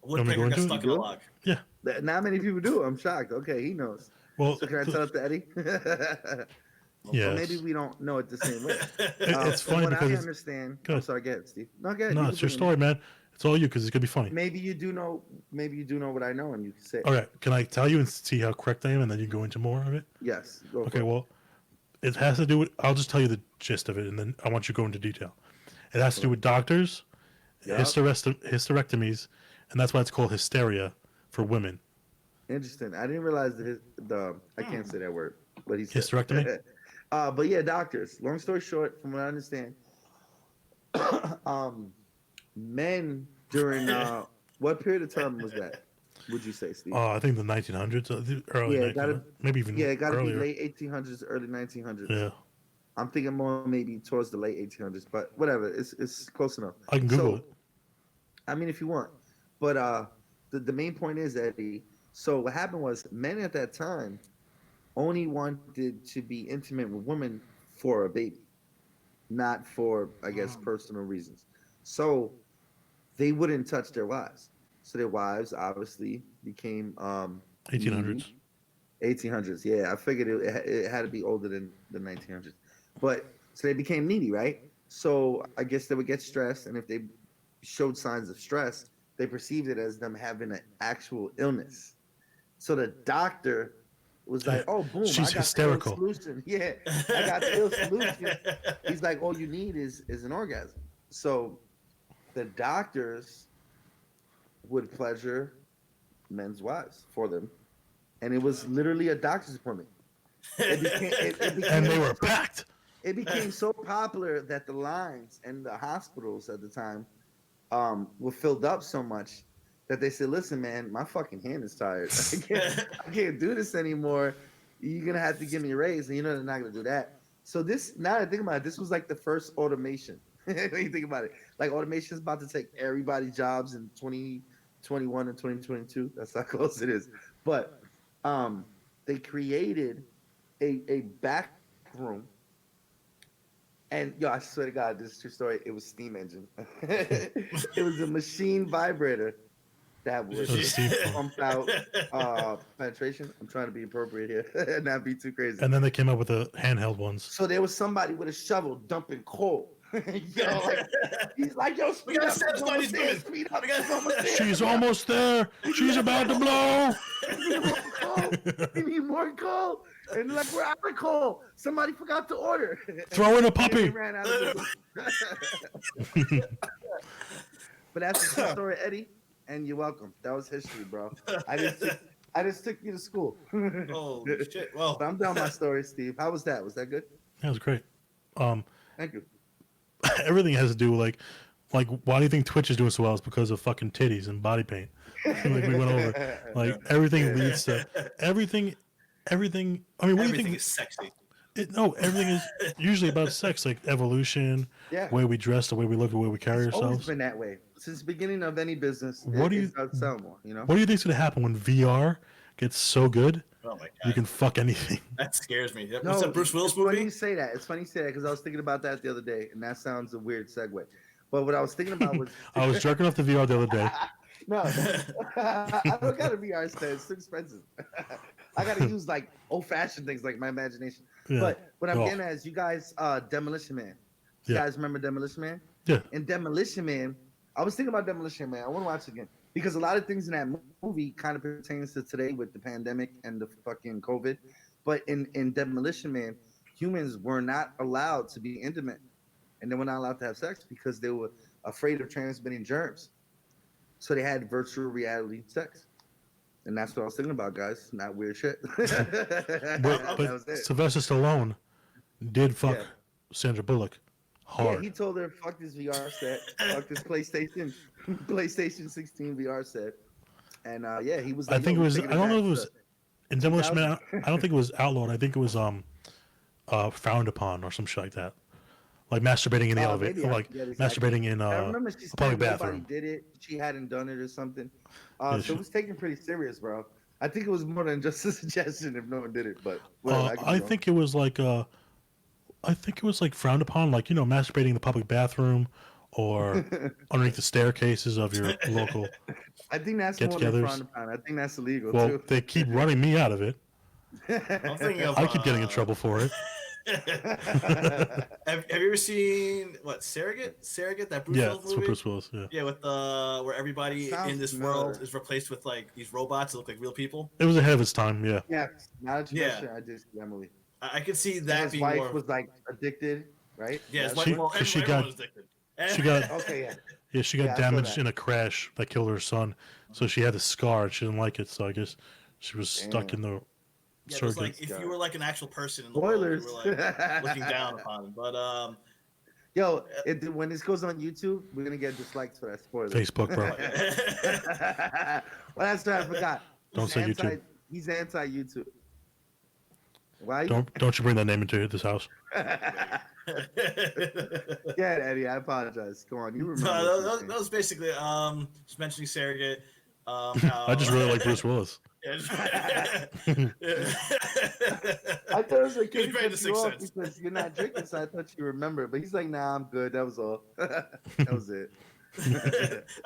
Woodpecker go got into it? stuck in a log. Not many people do. I'm shocked. Okay, he knows. Well, So can I tell it to Eddie? yes. Or maybe we don't know it the same way. It's from funny what because I it's, understand. Go I'm ahead. sorry, get it, Steve. No, get it. no, You it's can your bring it. story, man. It's all you because it's gonna be funny. Maybe you do know. Maybe you do know what I know, and you can say it. All right, can I tell you and see how correct I am, and then you go into more of it? Yes. Go Okay, for it. well, it has to do with. I'll just tell you the gist of it, and then I want you to go into detail. It has to do with doctors, Yup. hysterectomies, and that's why it's called hysteria for women. Interesting. I didn't realize the I can't say that word, but he said Hysterectomy? But yeah, doctors. Long story short, from what I understand, men during what period of time was that? Would you say, Steve? I think the 1900s, the early Yeah, 1900s, maybe even Yeah, it got to be earlier. late 1800s, early 1900s. Yeah, I'm thinking more maybe towards the late 1800s, but whatever. It's close enough. I can Google So, it. I mean, if you want, but the main point is, Eddie. So what happened was, men at that time only wanted to be intimate with women for a baby, not for, I guess, personal reasons. So they wouldn't touch their wives. So their wives obviously became 1800s. 1800s. Yeah, I figured it had to be older than the 1900s. But so they became needy, right? So I guess they would get stressed, and if they showed signs of stress, they perceived it as them having an actual illness. So the doctor was like, "Oh, boom! She's I got hysterical. The ill solution. Yeah, I got the ill solution." He's like, "All you need is an orgasm." So the doctors would pleasure men's wives for them, and it was literally a doctor's appointment. It became And they were so- packed. It became so popular that the lines and the hospitals at the time were filled up so much that they said, "Listen, man, my fucking hand is tired. I can't do this anymore. You're gonna have to give me a raise." And you know they're not gonna do that. So this, now that I think about it, this was like the first automation. When you think about it, like automation is about to take everybody's jobs in 2021 and 2022. That's how close it is. But they created a back room. And yo, I swear to God, this is a true story. It was steam engine. It was a machine vibrator that would Oh, steam. pump out penetration. I'm trying to be appropriate here and not be too crazy. And then they came up with the handheld ones. So there was somebody with a shovel dumping coal. Yo, like, he's like, "Yo, speed gotta up, satisfy it's these almost there, women. speed up, We gotta- it's almost there." She's almost there. She's about to blow. We need more coal. And they're like, "We're out of coal. Somebody forgot to order." Throw in a And they puppy. ran out of it. But that's the story, Eddie. And you're welcome. That was history, bro. I just took you to school. Oh shit! Well, But I'm done with my story, Steve. How was that? Was that good? That was great. Thank you. Everything has to do like why do you think Twitch is doing so well? It's because of fucking titties and body paint. Like we went over. Like everything leads to everything. I mean, what do you everything think? is sexy. No, everything is usually about sex, like evolution, Yeah. the way we dress, the way we look, the way we carry It's always ourselves. been that way since the beginning of any business. What do you- sell more? You know. What do you think's gonna happen when VR gets so good, Oh my you god, can fuck anything. that scares me. No, What's that Bruce Willis it's funny movie? you say that. It's funny you say that because I was thinking about that the other day, and that sounds a weird segue. But what I was thinking about was I was jerking off the VR the other day. no, I don't got a VR set. It's too expensive. I got to use like old-fashioned things like my imagination. Yeah. But what I'm Oh. getting at is you guys, Demolition Man. You Yeah. guys remember Demolition Man? Yeah. In Demolition Man, I was thinking about Demolition Man. I want to watch it again because a lot of things in that movie kind of pertains to today with the pandemic and the fucking COVID. But in Demolition Man, humans were not allowed to be intimate, and they were not allowed to have sex because they were afraid of transmitting germs. So they had virtual reality sex. And that's what I was thinking about, guys. Not weird shit. But, That was but it. Sylvester Stallone did fuck Yeah. Sandra Bullock Yeah, hard. he told her, fuck this VR set, fuck this PlayStation 16 VR set. And yeah, he was I like, think yo, it was. we're I taking don't know if it back was to- in Demolition Man. I don't think it was outlawed. I think it was frowned upon or some shit like that. Like masturbating in the Oh, elevator, maybe I like forget exactly. masturbating in I remember she a public said nobody bathroom. did it. She hadn't done it or something. Yeah, So she- it was taken pretty serious, bro. I think it was more than just a suggestion if no one did it. But whatever, could be I wrong. think it was like frowned upon, like masturbating in the public bathroom or underneath the staircases of your local. I think that's more than get-togethers. frowned upon. I think that's illegal Well, too. they keep running me out of it. I'm thinking of. I keep getting in trouble for it. Have you ever seen what Surrogate? Surrogate, that Bruce Yeah, Willis it's for movie? Bruce Willis. Yeah, Yeah, with where everybody Sounds in this familiar. world is replaced with like these robots that look like real people. it was ahead of its time. Yeah, Yeah, now that you Yeah. mention it, I just see that movie. I could see And that his being wife more. was like addicted, right? Yeah, his That's wife. She- Well, she everyone got- was addicted. she got Okay, yeah. yeah she got Yeah, I saw damaged that. in a crash that killed her son. So she had a scar. And she didn't like it. So I guess she was stuck in the Yeah, it was circuit. like if you were like an actual person in the Spoilers. world, you were like looking down upon them. But Yo, when this goes on YouTube, we're gonna get dislikes for that spoiler. Facebook, bro. Well, that's what I forgot. Don't say anti- YouTube. He's anti YouTube. Why? Don't you bring that name into this house? Yeah, Eddie, I apologize. Go on, you remember. no, what you were that saying. was basically just mentioning Surrogate. How, I just really like Bruce Willis. Yeah, I thought it was like He was he great in cut The you Sixth off Sense. because you're not drinking, so I thought you remember. But he's like, nah, I'm good. That was all. That was it. I mean,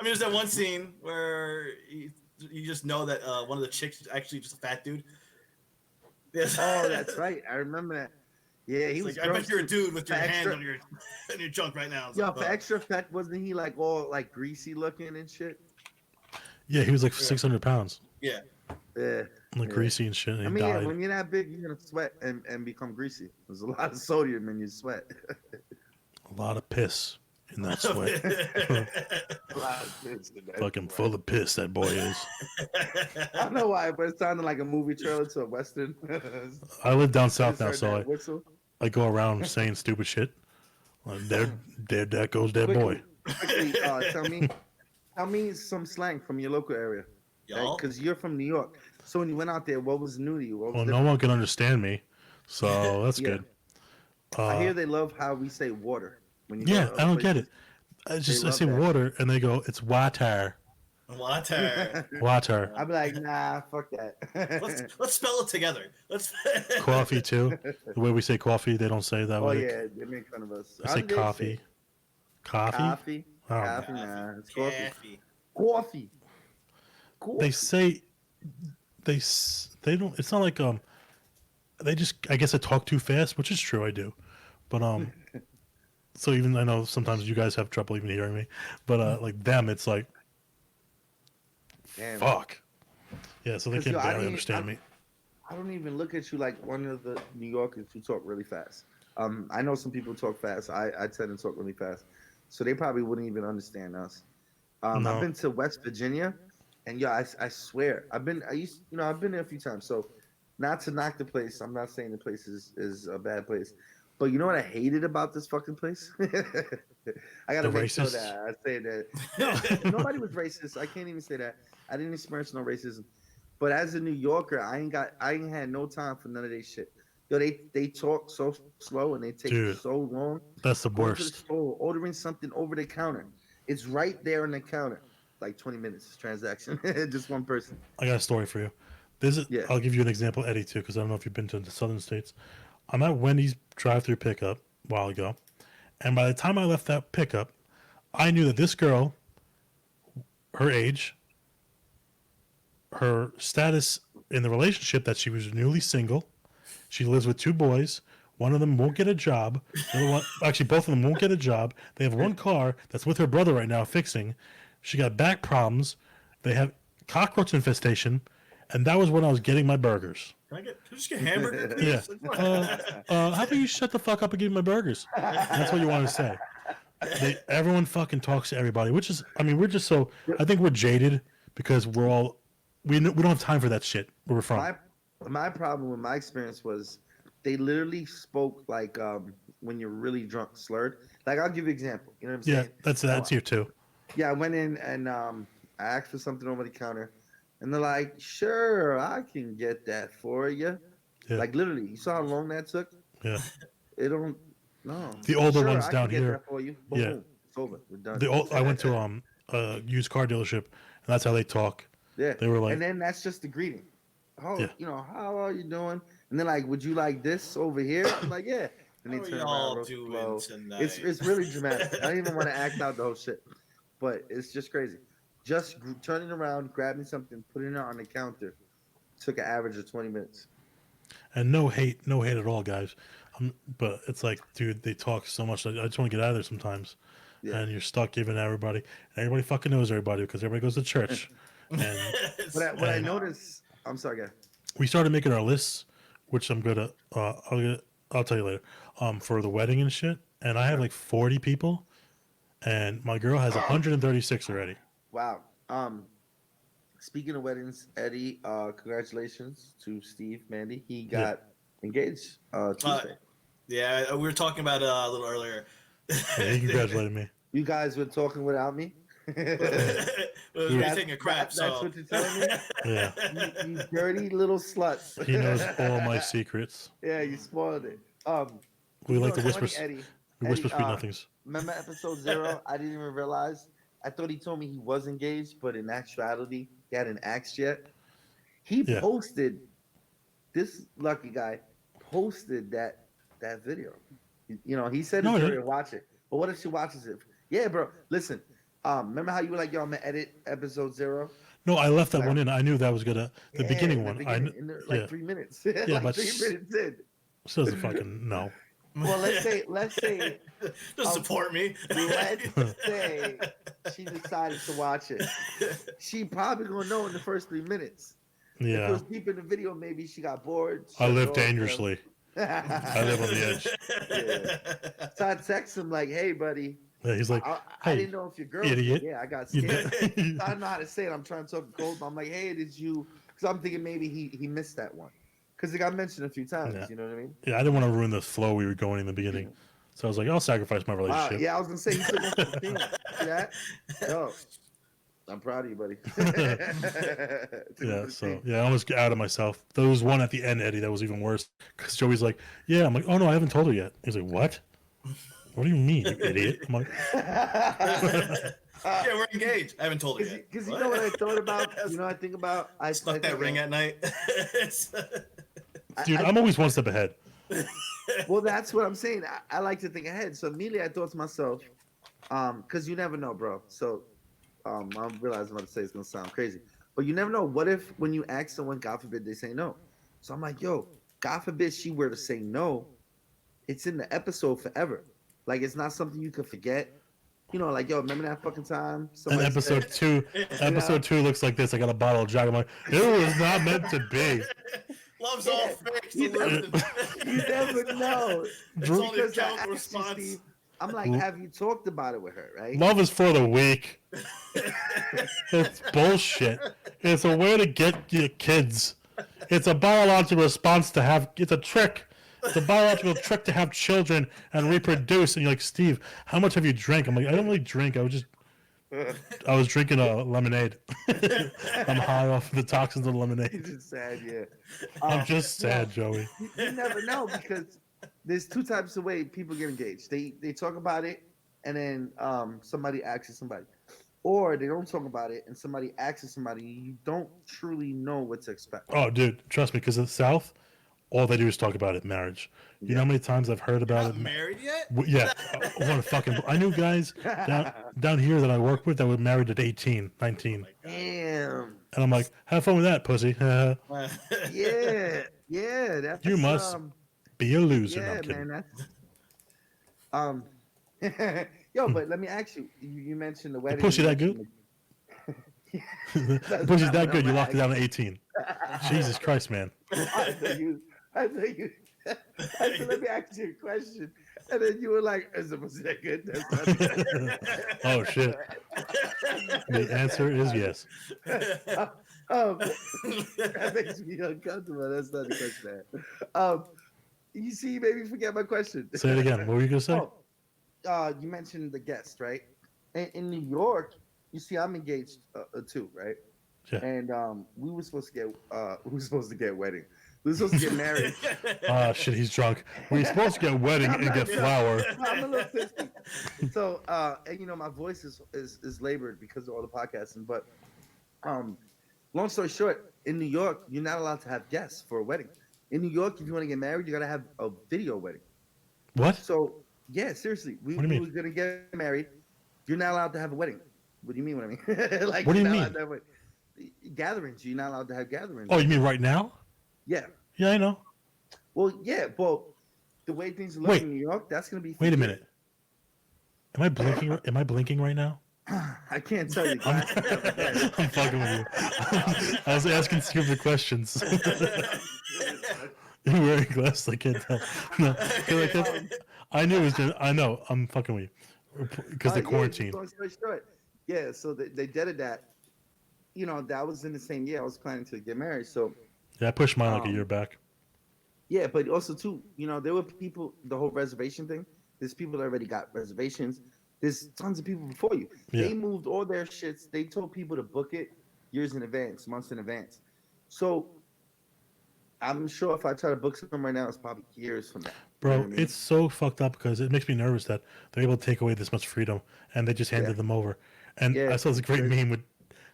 there's that one scene where you just know that one of the chicks is actually just a fat dude. Yes. Oh, that's right. I remember that. Yeah, he It's was. like, I bet gross you're a too. dude with your For hand extra- on your on your junk right now. It's Yo, like, for oh. extra effect, wasn't he like all like greasy looking and shit? Yeah, he was like 600 pounds, Yeah. Yeah. like Yeah. greasy and shit. And I he mean, yeah, died. when you're that big, you're gonna sweat and become greasy. There's a lot of sodium in your sweat. A lot of piss in that sweat. A lot of piss in that Fucking sweat. full of piss that boy is. I don't know why, but it sounded like a movie trailer to a western. I live down south Just now, heard so that whistle. I go around saying stupid shit. Like, there that goes that boy. Quickly, tell me some slang from your local area. Y'all. Because you're from New York. So when you went out there, what was new to you? What was Well, no different? one can understand me, so that's Yeah. good. I hear they love how we say water. When you go Yeah, to I don't other get it. places. I love say that. water, and they go, "It's water, Water. water." I'd be like, nah, fuck that. Let's spell it together. Let's. Coffee too. The way we say coffee, they don't say it that Oh way. yeah, they make fun of us. They How say do they coffee. Coffee. Coffee. Oh, Coffee. Nah, it's coffee. Coffee. Coffee. Coffee. They say they don't. It's not like They just, I guess, I talk too fast, which is true. I do, but So even I know sometimes you guys have trouble even hearing me, but like them, it's like Damn. fuck. Yeah, so they 'Cause, can yo, I barely didn't- understand me. I don't even look at you like one of the New Yorkers who talk really fast. I know some people talk fast. I tend to talk really fast, so they probably wouldn't even understand us. No. I've been to West Virginia, and yeah, I swear I've been there a few times. So, not to knock the place, I'm not saying the place is a bad place, but you know what I hated about this fucking place? I gotta The make sure racists? that I say that. No, nobody was racist. I can't even say that. I didn't experience no racism. But as a New Yorker, I ain't had no time for none of their shit. Yo, they talk so slow and they take Dude, so long. That's the Going to the worst. store, ordering something over the counter. It's right there on the counter. Like 20 minutes transaction. Just one person. I got a story for you. Yeah. I'll give you an example, Eddie, too, because I don't know if you've been to the southern states. I'm at Wendy's drive-through pickup a while ago, and by the time I left that pickup, I knew that this girl, her age, her status in the relationship, that she was newly single. She lives with 2 boys. One of them won't get a job. The other one, actually, both of them won't get a job. They have 1 car that's with her brother right now fixing. She got back problems. They have cockroach infestation, and that was when I was getting my burgers. Can I just get hamburger, Yeah. please? How about you shut the fuck up and give me my burgers? That's what you want to say. Everyone fucking talks to everybody, which is, I mean, we're just so, I think we're jaded because we're all, we don't have time for that shit where we're from. My problem with my experience was they literally spoke like when you're really drunk, slurred. Like I'll give you an example. You know what I'm Yeah, saying? that's here too. Yeah, I went in and I asked for something over the counter, and they're like, "Sure, I can get that for you." Yeah. Like literally, you saw how long that took? Yeah. It don't. No. The older Sure, ones I down can get here. that for you. Yeah. Boom, it's over. We're done. I went to a used car dealership, and that's how they talk. Yeah. They were like, and then that's just the greeting. Oh, Yeah. you know, how are you doing? And then like, would you like this over here? I'm like, yeah. And How they are turn y'all around real doing slow. tonight? It's really dramatic. I don't even want to act out the whole shit, but it's just crazy. Just turning around, grabbing something, putting it on the counter, took an average of 20 minutes. and no hate at all, guys. But it's like, dude, they talk so much. I just want to get out of there sometimes. Yeah. And you're stuck giving everybody. And everybody fucking knows everybody because everybody goes to church. And What I And- noticed, I'm sorry, guys. we started making our lists, which I'm gonna. I'll tell you later. For the wedding and shit. And I have like 40 people, and my girl has 136 already. Wow. Speaking of weddings, Eddie, congratulations to Steve Mandy. He got engaged Tuesday. Yeah, we were talking about it a little earlier. Yeah, he congratulated me. You guys were talking without me. we were taking a crap, That's so what you're telling me. Yeah, You dirty little sluts. he knows all my secrets. Yeah, you spoiled it. We you like know, to it's whisper. funny, Eddie. We whisper Eddie, sweet nothings. Remember episode 0? I didn't even realize. I thought he told me he was engaged, but in actuality, he hadn't asked yet. He Yeah. posted. This lucky guy posted that video. You know, he said No, he's he going to watch it. But what if she watches it? Yeah, bro. Listen. Remember how you were like, yo, I'm gonna edit episode 0? No, I left that one in. I knew that was gonna the Yeah, beginning in one. in like yeah. 3 minutes. Yeah, like but 3 minutes in. Still doesn't fucking no. Well, let's say just support me. let's say she decided to watch it. She probably gonna know in the first 3 minutes. If it Yeah, was deep in the video, maybe she got bored. I shut live it off, dangerously. you know? I live on the edge. So I text him like, "Hey, buddy, Yeah, he's like, I "Hey, didn't know if your girl." idiot. Yeah, I got you scared. did- I don't know how to say it. I'm trying to talk in code, but I'm like, "Hey, did you?" Because I'm thinking maybe he missed that one because it got mentioned a few times. Yeah. You know what I mean? yeah, I didn't want to ruin the flow we were going in the beginning, so I was like, I'll sacrifice my Wow. relationship. Yeah, I was gonna say he took one for the team. See that? Yo, I'm proud of you, buddy. Took one for Yeah, the so team. yeah, I almost got out of myself. There was one at the end, Eddie, that was even worse because Joey's like, "Yeah," I'm like, "Oh no, I haven't told her yet." He's like, "What? What do you mean, you idiot?" I'm like, Yeah, we're engaged. I haven't told her yet. Because you know what I thought about? You know, I think about. I Snuck that think ring of- at night. "Dude, I'm always one step ahead." Well, that's what I'm saying. I like to think ahead. So immediately I thought to myself, because you never know, bro. So I realize I'm about to say it's gonna sound crazy, but you never know. What if when you ask someone, God forbid, they say no? So I'm like, yo, God forbid she were to say no, it's in the episode forever. Like it's not something you can forget. You know, like yo, remember that fucking time? And Somebody episode said- 2, episode 2 looks like this. I got a bottle of Jack. I'm like, it was not meant to be. Love's all fake. You never- You never know. It's only a Because I chemical asked you, response. Steve, I'm like, have you talked about it with her, right? Love is for the weak. It's bullshit. It's a way to get your kids. It's a biological response to have. It's a trick. It's a biological trick to have children and reproduce. And you're like, Steve, how much have you drank? I'm like, I don't really drink. I was drinking a lemonade. I'm high off the toxins of lemonade. He's just sad, yeah. I'm just sad, Joey. You never know because there's 2 types of way people get engaged. They talk about it, and then somebody asks somebody, or they don't talk about it, and somebody asks somebody, you don't truly know what to expect. Oh, dude, trust me, because in the South, all they do is talk about it, marriage. You know how many times I've heard You're about not it? married yet? Yeah, I want to fucking. I knew guys down here that I work with that were married at 18, 19. Damn. And I'm like, have fun with that, pussy. Yeah, yeah. That's You must be a loser. No, Yeah, I'm kidding. man. That's Yo, but let me ask you. You mentioned the wedding. pussy you that good? mentioned The pussy's that good, you locked it down at 18. Jesus Christ, man. I said, let me ask you a question. And then you were like, is the pussy that good? That's Oh, shit. The answer is yes. that makes me uncomfortable. That's not the question. You see, you made me forget my question. Say it again. What were you going to say? You mentioned the guest, right? In New York, you see, I'm engaged too, right? Yeah. And we were supposed to get wedding. We were supposed to get married. Ah, shit, he's drunk. We're supposed to get a wedding and get flour. I'm a little tipsy. So, and you know, my voice is labored because of all the podcasting. But, long story short, in New York, you're not allowed to have guests for a wedding. In New York, if you want to get married, you gotta have a video wedding. What? So, yeah, seriously, we What do you mean? was gonna get married. You're not allowed to have a wedding. What do you mean? What I mean? Like, What do you you're not mean? allowed to have gatherings. You're not allowed to have gatherings. Oh, you mean right now? Yeah. Yeah, I know. Well, yeah. Well, the way things are looking Wait. in New York, that's gonna be. Wait a minute. Am I blinking? Am I blinking right now? I can't tell you. I'm, Guys. I'm fucking with you. I was asking stupid questions. You're wearing glasses. I can't tell. No, 'cause I knew it was gonna. I know. I'm fucking with you because the Yeah, quarantine. long story short. Yeah, so they did that. You know, that was in the same year I was planning to get married. So Yeah, I pushed mine like a year back. yeah, but also too, you know, there were people. The whole reservation thing. There's people that already got reservations. There's tons of people before you. Yeah. They moved all their shits. They told people to book it years in advance, months in advance. So I'm sure if I try to book something right now, it's probably years from now. Bro, You know what I mean? it's so fucked up because it makes me nervous that they're able to take away this much freedom and they just handed Yeah. them over. And Yeah, I saw this it's great crazy. meme with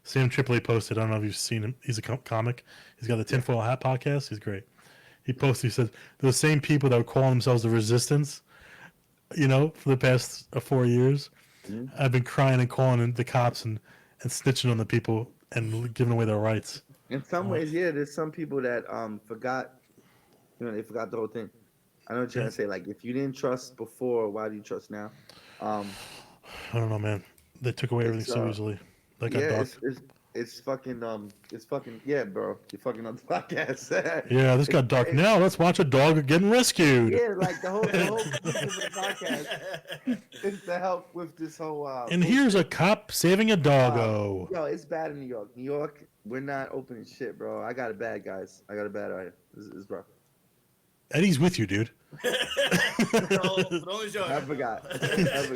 Sam Tripoli posted. I don't know if you've seen him. He's a comic. He's got the Tinfoil Hat podcast. He's great. He posted, he said, the same people that were calling themselves the Resistance, you know, for the past 4 years, Mhm. I've been crying and calling the cops and snitching on the people and giving away their rights. In some ways, yeah, there's some people that forgot, you know, they forgot the whole thing. I know what you're trying to say. Like, if you didn't trust before, why do you trust now? I don't know, man. They took away everything It's, so easily. That got Yeah, dark. it's fucking yeah, bro. You're fucking on the podcast. Yeah, this got dark. Now let's watch a dog getting rescued. Yeah, like the whole purpose of the podcast is to help with this whole. And here's a cop saving a doggo. Yo, it's bad in New York. New York, we're not opening shit, bro. I got it bad, guys. I got it bad out here. It's rough. Eddie's with you, dude. But only joke. I forgot.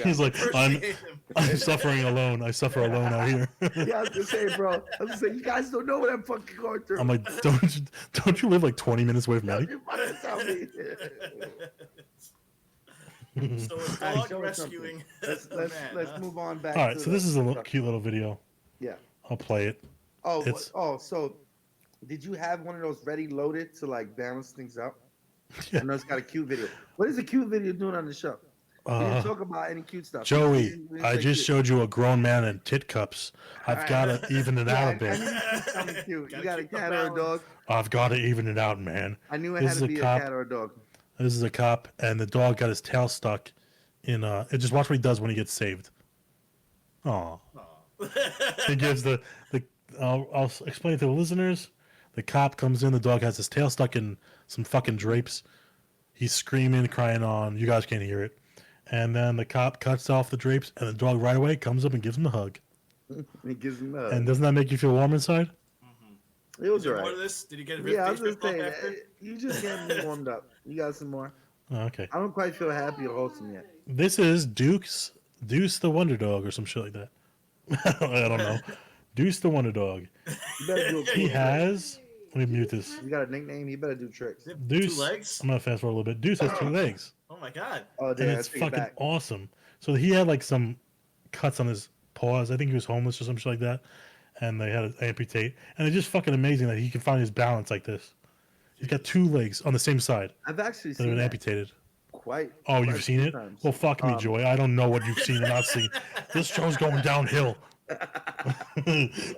He's like, I'm Appreciate him. suffering alone. I suffer alone out here. Yeah, I was gonna say, bro. I was gonna say, you guys don't know what I'm fucking going through. I'm like, don't you live like 20 minutes away from Eddie? You fucking tell me. So a Alright, dog show us rescuing Let's a let's man, let's huh? move on back. All right, to so this is a the- cute little video. Yeah. I'll play it. Oh, It's- so did you have one of those ready loaded to like balance things out? Yeah. I know it's got a cute video. What is a cute video doing on the show? We didn't Uh, talk about any cute stuff. Joey, We didn't I say just cute. showed you a grown man in tit cups. I've got to even it out a I bit. knew you said something cute. You Gotta got a keep the cat or a balance. dog? I've got to even it out, man. I knew it This had is to a be a cop. cat or a dog. This is a cop, and the dog got his tail stuck in. Just watch what he does when he gets saved. Oh, he gives the. I'll explain it to the listeners. The cop comes in. The dog has his tail stuck in some fucking drapes. He's screaming, crying on. You guys can't hear it. And then the cop cuts off the drapes, and the dog right away comes up and gives him a hug. He gives him a. And doesn't that make you feel warm inside? It was Is there more alright. to this? Did he get Yeah, I his was face just ripped saying, off after? you just getting me warmed up. You got some more? Oh, okay. I don't quite feel happy or wholesome yet. This is Deuce the Wonder Dog or some shit like that. I don't know. Deuce the Wonder Dog. You better do a He cool trick. has. Let me mute this. You got a nickname? You better do tricks. Does he have Deuce. Two legs? I'm gonna fast forward a little bit. Deuce has 2 legs, Oh my god. Oh, and damn, it's take it fucking back. awesome. So he had like some cuts on his paws. I think he was homeless or some shit like that, and they had to amputate. And it's just fucking amazing that he can find his balance like this. He's got 2 legs on the same side I've actually that have seen been that amputated. quite. Oh, quite you've a seen few it? times. Well, fuck me, Joy. I don't know what you've seen and not seen. This show's going downhill.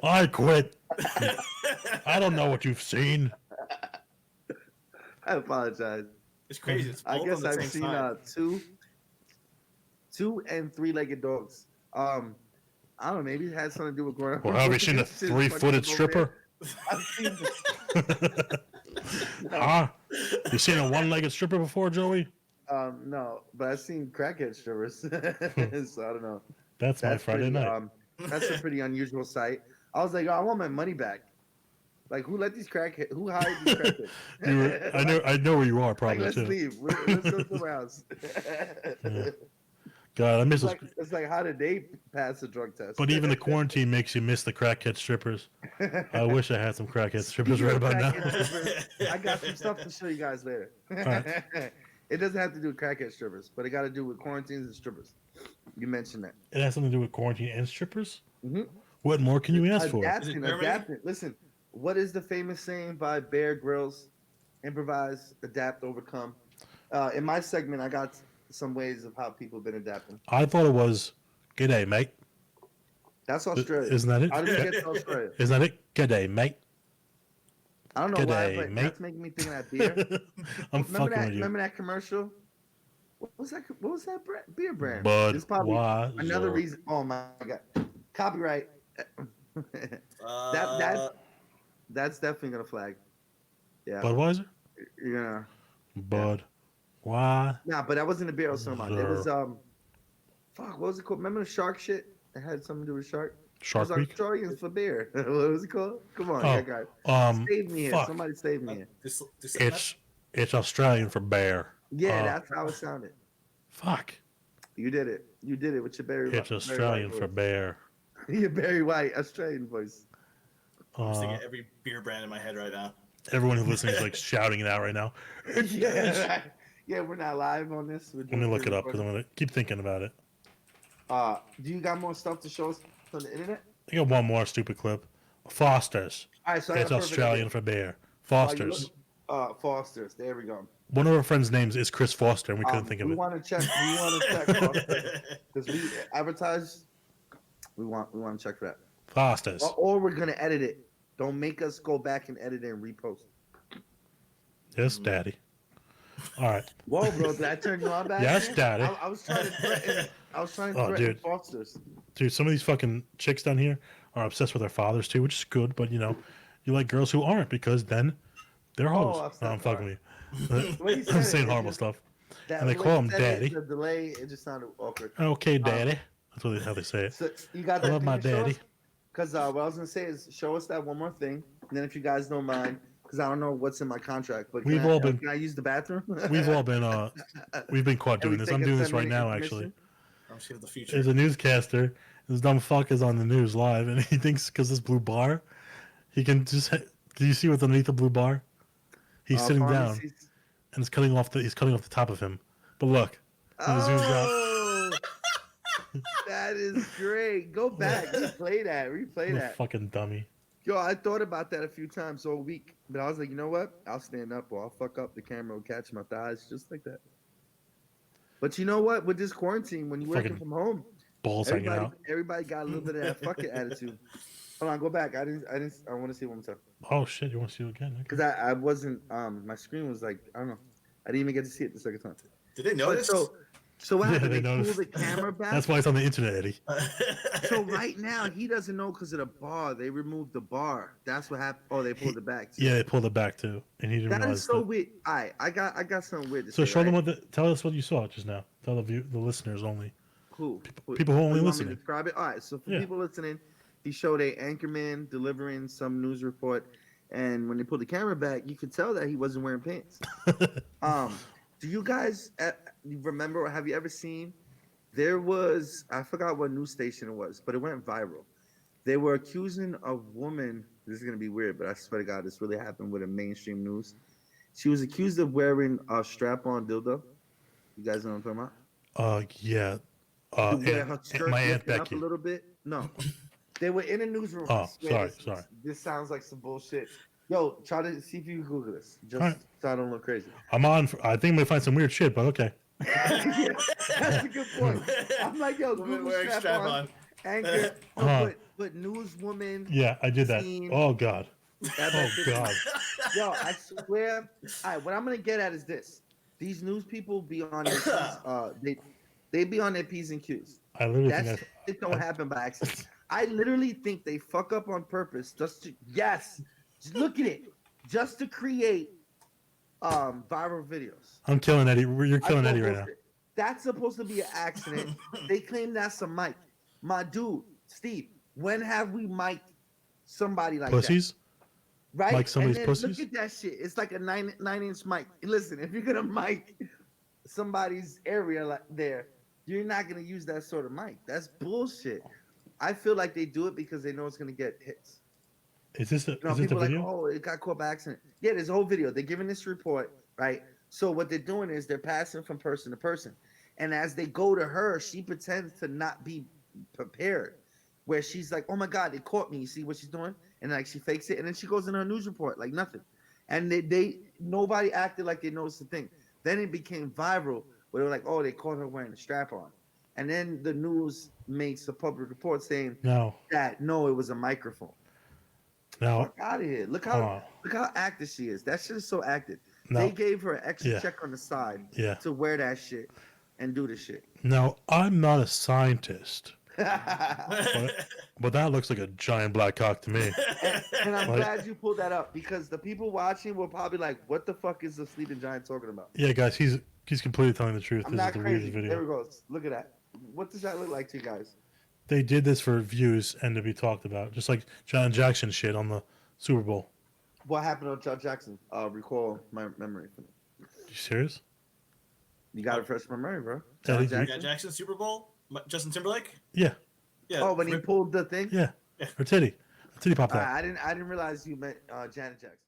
I quit. I don't know what you've seen. I apologize. It's crazy. It's I both guess on the I've same seen side. 2 and 3-legged dogs. I don't know. Maybe it had something to do with growing up. Well, have you seen a It's just 3-footed fucking over stripper? there. I've seen Ah, you seen a 1-legged stripper before, Joey? no, but I've seen crackhead strippers. So I don't know. That's my Friday pretty, night. That's a pretty unusual sight. I was like, oh, I want my money back. Like, who let these crackheads? Who hired these crackheads? I know where you are Like, probably let's too. leave. Let's go somewhere else. Yeah. God, I miss those. It's like, how did they pass the drug test? But even the quarantine makes you miss the crackhead strippers. I wish I had some crackhead strippers Speaking right of about now. crackhead strippers, I got some stuff to show you guys later. Alright. It doesn't have to do with crackhead strippers, but it got to do with quarantines and strippers. You mentioned that. It has something to do with quarantine and strippers. Mhm. What more can you ask for? Adapting, Germany? adapting. Listen, what is the famous saying by Bear Grylls? Improvise, adapt, overcome. In my segment, I got some ways of how people have been adapting. I thought it was "G'day, mate." That's Australia. Isn't that it? How did we get to Australia? Isn't that it? G'day, mate. I don't know why, G'day, but mate. that's making me think of that beer. I'm remember fucking that? with you. Remember that commercial? What was that? What was that beer brand? Bud, It's probably why? another reason. Oh my god, copyright. That's definitely gonna flag. Yeah, Budweiser. you're gonna. Bud. Why? Nah, but that wasn't the beer I was talking about. It was fuck. What was it called? Remember the shark shit? It had something to do with shark. Shark it was Week. Australians for beer. What was it called? Come on, Oh, yeah, guys. Save me here. fuck. Somebody save me here. It's Australian for bear. Yeah, that's how it sounded. Fuck. You did it. You did it with your Barry. It's Australian for bear. Your Barry White Australian voice. I'm just thinking every beer brand in my head right now. Everyone who's listening is like shouting it out right now. Yeah, yeah. We're not live on this. Let me look it up because I'm gonna keep thinking about it. Do you got more stuff to show us on the internet? I got one more stupid clip. Foster's. All right, so I It's got a perfect Australian idea. for bear. While you Foster's. look- Foster's. There we go. One of our friends' names is Chris Foster, and we couldn't think of we it. want to check. We want to check Foster because we advertise. We want to check for that. Foster's. Or we're gonna edit it. Don't make us go back and edit it and repost. Yes, Daddy. All right. Whoa, bro! Did I turn you on back? Yes, there? Daddy. I was trying to threaten. I was trying to Oh, threaten dude. Foster's. Dude, some of these fucking chicks down here are obsessed with their fathers too, which is good, but you know, you like girls who aren't because then they're hoes. Oh, that's No, not I'm fucking with you. Way you said I'm it, saying it horrible just- stuff. That And they way call you him said it, Daddy. The delay, it just sounded awkward. Okay, Daddy. That's how they say it. So you got I that love my daddy. Because what I was gonna say is show us that one more thing, and then if you guys don't mind, because I don't know what's in my contract, but We've all been- Can I use the bathroom? We've all been we've been caught Can we doing this. take I'm a doing this right 7-minute now intermission? actually. I'm seeing the future. There's a newscaster. This dumb fuck is on the news live, and he thinks because this blue bar, he can just. Do you see what's underneath the blue bar? He's sitting down, Pharmacies. and it's cutting off the. He's cutting off the top of him. But look, when it zooms out, Oh, that is great. Go back, replay that, replay you that. fucking dummy. Yo, I thought about that a few times all week, but I was like, you know what? I'll stand up or I'll fuck up. The camera will catch my thighs just like that. But you know what? With this quarantine, when you're working Fucking from home, Balls hanging out. everybody got a little bit of that fucking attitude. Hold on, go back. I want to see it one more time. Oh shit! You want to see it again? Okay. Because I wasn't, my screen was like, I don't know. I didn't even get to see it the second time. Did they But notice? so what Yeah, happened? they They pulled noticed. the camera back. That's why it's on the internet, Eddie. So right now he doesn't know because of the bar. They removed the bar. That's what happened. Oh, they pulled it back. Too. Yeah, they pulled it back too, and he didn't That realize is so that. weird. All right, I got something weird to So say. show them right? what. Tell us what you saw just now. Tell the listeners only. Who? people who only You want me to listening. describe it? All right. So for Yeah. people listening, he showed a anchorman delivering some news report, and when they pulled the camera back, you could tell that he wasn't wearing pants. Do you guys you remember? Or have you ever seen? There was, I forgot what news station it was, but it went viral. They were accusing a woman. This is gonna be weird, but I swear to God, this really happened with a mainstream news. She was accused of wearing a strap-on dildo. You guys know what I'm talking about? Yeah, where her skirt my aunt lifted up Becky. a little bit. No, they were in a newsroom. Oh, I swear sorry. This sounds like some bullshit. Yo, try to see if you can Google this. Just Alright. so I don't look crazy. I'm on. I think I'm gonna find some weird shit, but okay. Yeah, that's a good point. I'm like, yo, Women Google wearing strap on. Anchor. But newswoman. Yeah, I did that. Scene. Oh god. that- Oh that- god. Yo, I swear. All right, what I'm gonna get at is this: these news people be on their they be on their p's and q's. I literally That think shit don't happen by accident. I literally think they fuck up on purpose just to just look at it, just to create viral videos. I'm killing Eddie. You're killing I Eddie told right now. Bullshit. That's supposed to be an accident. They claim that's a mic. My dude, Steve, when have we mic'd somebody like Pussies. that? Right? Mic somebody's and then pussies? Look at that shit. It's like a nine-inch mic. Listen, if you're gonna mic somebody's area like there, you're not gonna use that sort of mic. That's bullshit. I feel like they do it because they know it's gonna get hits. Is this a, You know, is this a people are like, video? oh, it got caught by accident. Yeah, there's a whole video. They're giving this report, right? So what they're doing is they're passing from person to person. And as they go to her, she pretends to not be prepared. Where she's like, oh my God, they caught me. You see what she's doing? And like she fakes it. And then she goes in her news report like nothing. And nobody acted like they noticed the thing. Then it became viral where they were like, oh, they caught her wearing a strap on. And then the news makes a public report saying No. that no, it was a microphone. No. Fuck out of here. Look Hold how on. look how active she is. That shit is so active. No. They gave her an extra Yeah. check on the side Yeah. to wear that shit and do the shit. Now I'm not a scientist, and but that looks like a giant black cock to me. I'm Like- glad you pulled that up because the people watching will probably like, what the fuck is the sleeping giant talking about? Yeah, guys, he's completely telling the truth. I'm This is not the crazy. weirdest There video. we go. Look at that. What does that look like to you guys? They did this for views and to be talked about, just like John Jackson shit on the Super Bowl. What happened on Chuck Jackson? Recall my memory. You serious? You got it fresh in my memory, bro. Eddie, John you- Yeah, Jackson Super Bowl. Justin Timberlake. Yeah, Yeah. Oh, when he pulled the thing. yeah. Her titty popped out. I didn't realize you meant Janet Jackson.